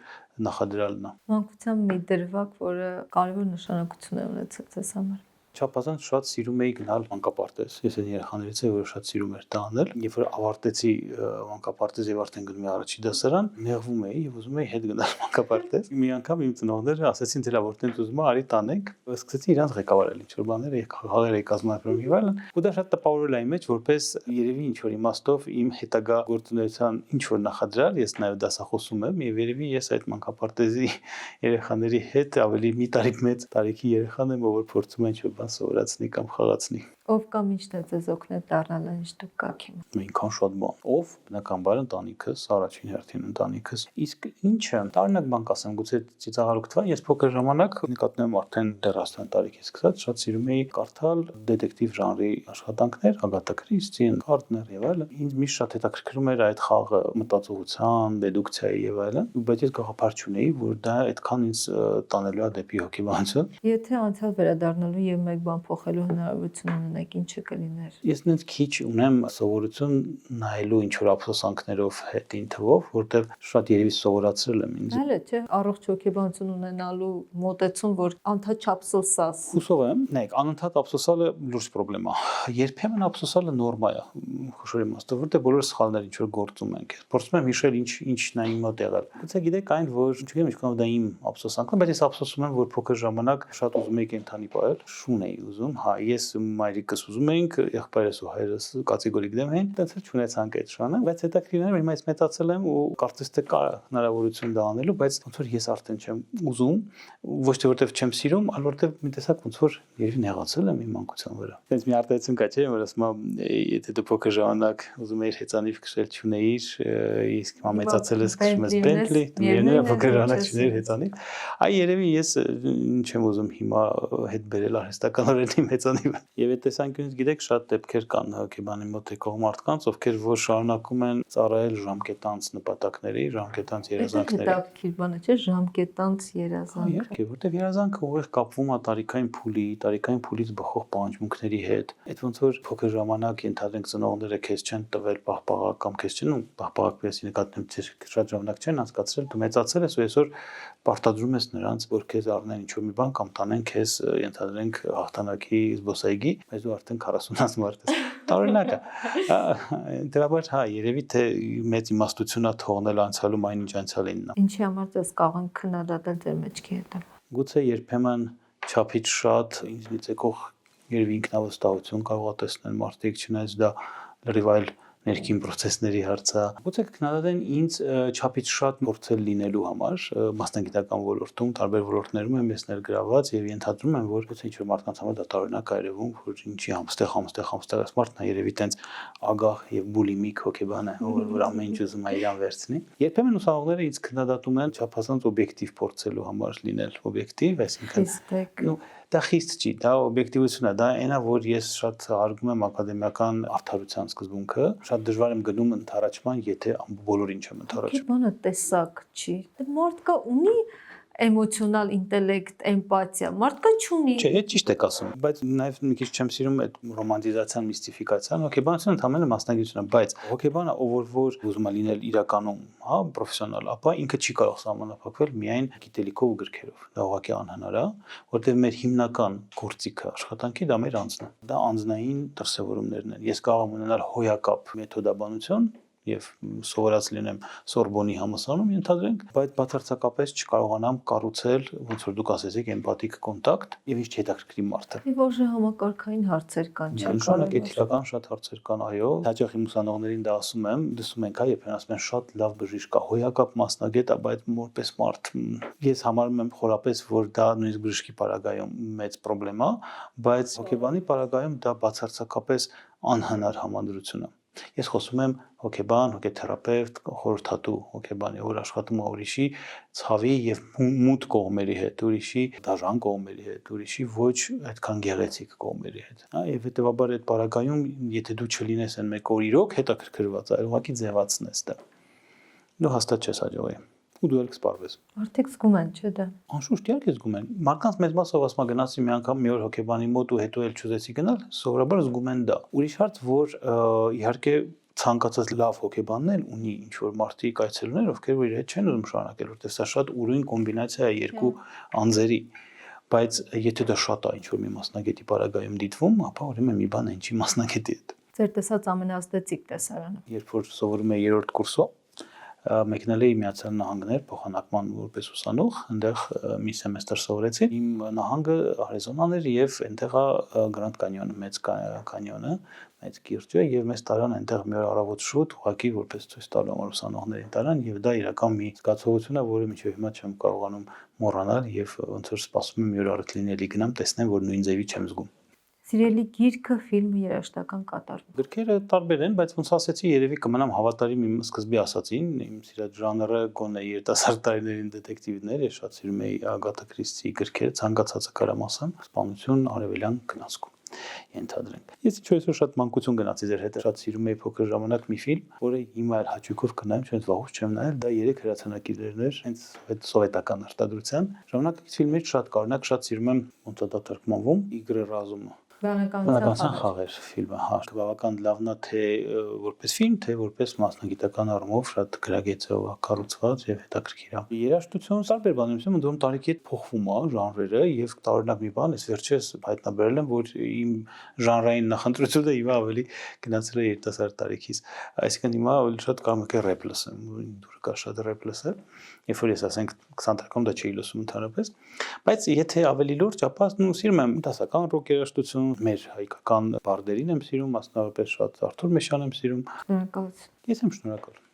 նախադրյալն է։ Մանկության մի դրվագ, որը կարևոր նշանակություն է ունեցել ձեզ համար։ Չափազանց շատ սիրում էի գնալ մանկապարտեզ։ Ես այն երեխաներից եմ, որ շատ սիրում էր դա անել։ Երբ որ ավարտեցի մանկապարտեզ եւ արդեն գնում եի առաջի դասարան, նեղվում էի եւ ուզում էի հետ գնալ մանկապարտեզ։ Մի անգամ իմ ծնողները ասացին, թե լավ, որտեղ ուզում ես, արի տանենք։ Սկսեցի իրանց ղեկավարել ինչ որ բաներ, խաղեր էի կազմակերպում եւ այլն։ Ու դա շատ տպավորել է իմ մեջ, որպես երևի ինչ որ իմաստով իմ հետագա գործունեության ինչ որ նախադրյալ, ես նաեւ դասախոսում եմ եւ երևի ես այդ մանկապարտեզի երեխաների հետ ավելի մի տարի մեծ տարիքի երեխան եմ, ով փորձում է ինչ որ սովորացնի կամ խաղացնի։ Ով կամ ինչն է ձեզ օգնել դառնալ այն ինչ դուք կաք հիմա։ Այնքան շատ բան։ Ով բնականաբար ընտանիքս, առաջին հերթին ընտանիքս։ Իսկ ինչը, տարօրինակ բան կասեմ, գուցե ծիծաղալուկ թվա, ես փոքր ժամանակ նկատնում եմ արդեն դեռ աստան տարիքից սկսած շատ սիրում էի կարդալ դետեկտիվ ժանրի աշխատանքներ, Ագաթա Քրիստի, Գարդներ եւ այլն։ Ինձ միշտ շատ հետաքրքրում էր այդ խաղը մտածողության, դեդուկցիայի եւ այլն, բայց ես գաղափար չունեի, որ դա այդքան ինձ տանելու է դեպի հոգեբանություն։ Եթե անցյալ վերադառնալու եւ մեկ բան փոխելու հնարավորություն ունենեք, ունեք, ինչը կլիներ։ Ես նենց քիչ ունեմ սովորություն նայելու ինչ որ ափսոսանքներով հետին թվով, որտեղ շատ երևի սովորացրել եմ ինձ։ Այլ է, չէ, առողջ հոգեբանություն ունենալու մոտեցում, որ անընդհատ չափսոսաս։ Հուսով եմ, նայեք, անընդհատ ափսոսալը լուրջ խնդրեմ է։ Երբեմն ափսոսալը նորմա է, խոշոր իմաստով, որտեղ բոլոր սխալներ ինչ որ գործում ենք։ Փորձում եմ հիշել ինչն է իմ մոտ եղել։ Գուցե գիտեք այն, որ չգիտեմ ինչքանով դա իմ ափսոսանքն է, բայց ես ափսոսում եմ, որ փոքր ժամանակ շատ ուզում էի կենթանի պահել, շուն էի ուզում, հա, ես մայրիկս ուզում էինք, եղբայրս ու հայրս կատեգորիկ դեմ էին, դա չունեցանք այդ շանը, բայց հետաքրքիրն է, որ հիմա ես մեծացել եմ ու կարծես թե կա հնարավորություն դա անելու, բայց ոնց որ ես արդեն չեմ ուզում, ոչ թե որտեվ չեմ սիրում, այլ որտեվ մի տեսակ ոնց որ երևի նեղացել եմ իմ մանկության վրա։ Դենց մի արտահայտություն կա, չէ՞, որ ասում եմ, եթե դու փոքր ժամանակ ուզում էիր հեծանիվ քշել, չունեիր, իսկ հիմա մեծացել ես քշում ես Bentley, դու փոքր ժամանակ չունեիր հեծանիվ։ Այ երևի ես չեմ ուզում հիմա հետ բերել արհեստականորեն իմ հեծանիվը։ Եվ այդ տեսանկյունից գիտեք շատ դեպքեր կան հոգեբանի մոտ եկող մարդկանց, ովքեր որ շարունակում են ծառայել ժամկետանց նպատակների, ժամկետանց երազանքների։ Դա հետաքրքիր բան է, չէ՞, ժամկետանց երազանք։ Իհարկե, որտեղ երազանքը ուղիղ կապվում է տարիքային փուլից բխող պահանջմունքների հետ։ Այդ ոնց որ փոքր ժամանակ ենթադրենք ծնողները քեզ չեն տվել պահպաղակ կամ քեզ չեն պահպաղակ եսի նկատում շատ ժամանակ չեն անցկացրել, դու մեծացել ես ու այսօր պարտադրում ես նրանց, որ քեզ առնեն ինչ-որ մի բան կամ տանեն քեզ ենթադրենք հաղթանակի զբոսայգի, բայց դու արդեն 40-ից մարդ ես։ Տարօրինակ է։ Դրաբար հա, երևի թե մեծ իմաստություն է թողնել անցյալում այնինչ անցյալինն է։ Ինչի համար դες կարող են քննադատել ձեր մեջքի հետ։ Գուցե երբեմն չափից շատ ինձնից եկող երևի ինքնավստահություն կարող է տեսնել մարդիկ, չնայած դա լրիվ այլ ներքին process-ների հարց է։ Գուցե քննադատեն ինձ չափից շատ փորձել լինելու համար, մասնագիտական ոլորտում, տարբեր ոլորտներում եմ ես ներգրաված եւ ենթադրում եմ, որ գուցե ինչ-որ մարդկանց համար դա տարօրինակ է երևում, որ ինչի համստեղ մարդն է երևի տենց ագահ եւ բուլիմիկ հոգեբան է, որ ամեն ինչ ուզում է իրան վերցնի։ Երբեմն ուսանողները ինձ քննադատում են չափազանց օբյեկտիվ փորձելու համար լինել օբյեկտիվ, այսինքն դա խիստ չի, դա օբյեկտիվություն է, դա այնա, որ ես շատ հարգում եմ ակադեմիական արդարության սկզբունքը, շատ դժվար եմ գնում ընդառաջման, եթե բոլորին չեմ ընդառաջում։ Բանը տեսակ չի։ Մարդկա ունի էմոցիոնալ ինտելեկտ, էմպաթիա, մարդկան չունի։ Չէ, այդ ճիշտ եք ասում, բայց նաև մի քիչ չեմ սիրում այդ ռոմանտիզացիան, միստիֆիկացիան, հոգեբանությունը ընդհանրապես մասնագիտություն է, բայց հոգեբանը, ով որ ուզում է լինել իրականում, հա, պրոֆեսիոնալ, ապա ինքը չի կարող սահմանափակվել միայն գիտելիքով ու գրքերով։ Դա ուղղակի անհնար է, որտեղ մեր հիմնական գործիքը աշխատանքի դա մեր անձն է։ Դա անձնային դրսևորումներն են։ Ես կարող եմ ունենալ հոյակապ մեթոդաբանություն եւ սովորած լինեմ Սորբոնի համալսարանում ենթադրենք, բայց բացարձակապես չկարողանամ կառուցել, ոնց որ դուք ասեցիք, էմպաթիկ կոնտակտ եւ ինչ հետաքրքրի մարդը։ Եվ որ համակարգային հարցեր կան, չէ՞։ Շանակ էթիկական շատ հարցեր կան, այո։ Հաճախ իմ ուսանողներին դա ասում եմ, դասում ենք, երբ ասում են շատ լավ բժիշկ կա, հոյակապ մասնագետ է, բայց որպես մարդ ես համարում եմ խորապես, որ դա նույնիսկ բժշկի պարագայում մեծ խնդրեմ է, բայց հոգեբանի պարագայում դա բացարձակապես անհնար համանդրություն է։ Ես խոսում եմ հոգեբան, հոգեթերապևտ, խորհրդատու հոգեբանի, որ աշխատում է ուրիշի ցավի եւ մութ կողմերի հետ, ուրիշի դաժան կողմերի հետ, ուրիշի ոչ այդքան գեղեցիկ կողմերի հետ։ Հա, եւ հետեւաբար այդ պարագայում, եթե դու չլինես այն մեկ օր իրոք հետաքրքրված, այլ ուղղակի ձևացնես դա, դու հաստատ չես հաջողի։ Ու դու էլ կսպառվես։ Արդյոք զգում են, չէ՞ դա։ Անշուշտ իհարկե զգում են։ Մարդկանց մեծ մասով ասում գնացի մի անգամ մի օր հոգեբանի մոտ ու հետո էլ չուզեցի գնալ, սովորաբար զգում են դա։ Ուրիշ հարց, որ իհարկե ցանկացած լավ հոգեբանն ունի ինչ որ մարդիկ այցելուներ, ովքեր որ իր հետ չեն ուզում շարունակել, որտեղ սա շատ ուրույն կոմբինացիա է երկու անձերի։ Բայց եթե դա շատ է ինչ որ մի մասնագետի պարագայում դիտվում, ապա ուրեմն մի բան է ինչի մասնագետի հետ։ Ձեր տեսած ամենազդեցիկ տեսարանը։ Երբ որ սովորում եմ 3-րդ կուրսում, մեկնել էի Միացյալ Նահանգներ փոխանակման որպես ուսանող, այնտեղ մի սեմեստր սովորեցի։ Իմ նահանգը Արիզոնան էր եւ այնտեղ է Գրանդ կանյոնը, մեծ կանյոնը, մեծ կիրճը եւ մեզ տարան այնտեղ մի օր առավոտ շուտ, ուղղակի որպես ցույց տալու համար ուսանողներին տարան եւ դա իրական մի զգացողություն է, որը մինչեւ հիմա չեմ կարողանում մոռանալ եւ ոնց որ սպասում եմ մի օր առդ լինելի գնամ, տեսնեմ, որ նույն ձևի չեմ զգում։ Սիրելի գիրքը, ֆիլմը, երաժշտական կատարումը։ Գրքերը տարբեր են, բայց ոնց ասեցի, երևի կմնամ հավատարիմ իմ սկզբի ասածին, իմ սիրած ժանրը գոնե երիտասարդ տարիներին դետեկտիվներ, ես շատ սիրում էի Ագաթա Քրիստիի գրքերը, ցանկացածը կարամ ասեմ, սպանություն արևելյան գնացքում ենթադրենք։ Ես ինչ-որ այսօր շատ մանկություն գնացի ձեր հետ, շատ սիրում էի փոքր ժամանակ մի ֆիլմ, որը հիմա էլ հաճույքով կնայեմ, չնայած վաղուց չեմ նայել, դա 3 հրացանակիրներն էր, հենց այդ սովետական արտադրության։ Ժամանակակից ֆիլմից շատ կարողանակ շատ սիրում եմ ոնց է դա թարգմանվում, Իգրը ռազումը։ Բանականության խաղեր ֆիլմը, հա, բավական լավն է թե որպես ֆիլմ, թե որպես մասնագիտական առումով շատ գրագեծով կառուցված եւ հետաքրքիր է։ Երաժշտություն տարբեր բաներ եմ, ընդդեմ տարիքի հետ փոխվում է ժանրերը եւ տարօրինակ մի բան, ես վերջերս հայտնաբերել եմ, որ իմ ժանրային նախընտրությունը հիմա ավելի գնացել է երիտասարդ տարիքից։ Այսինքն հիմա ավելի շատ կարող եք ռեփ լսեմ, դուրս կա շատ ռեփ լսել, երբ որ ես ասենք 20 տարեկան դա չէի լսում ընդհանրապես, բայց եթե ավելի լուրջ, ապա սիրում եմ դասական ռոք երաժշտություն, մեր հայկական բարդերին եմ սիրում, մասնավորապես շատ Արթուր Մեշյան եմ սիրում։ Շնորհակալություն։ Ես եմ շնորհակալ։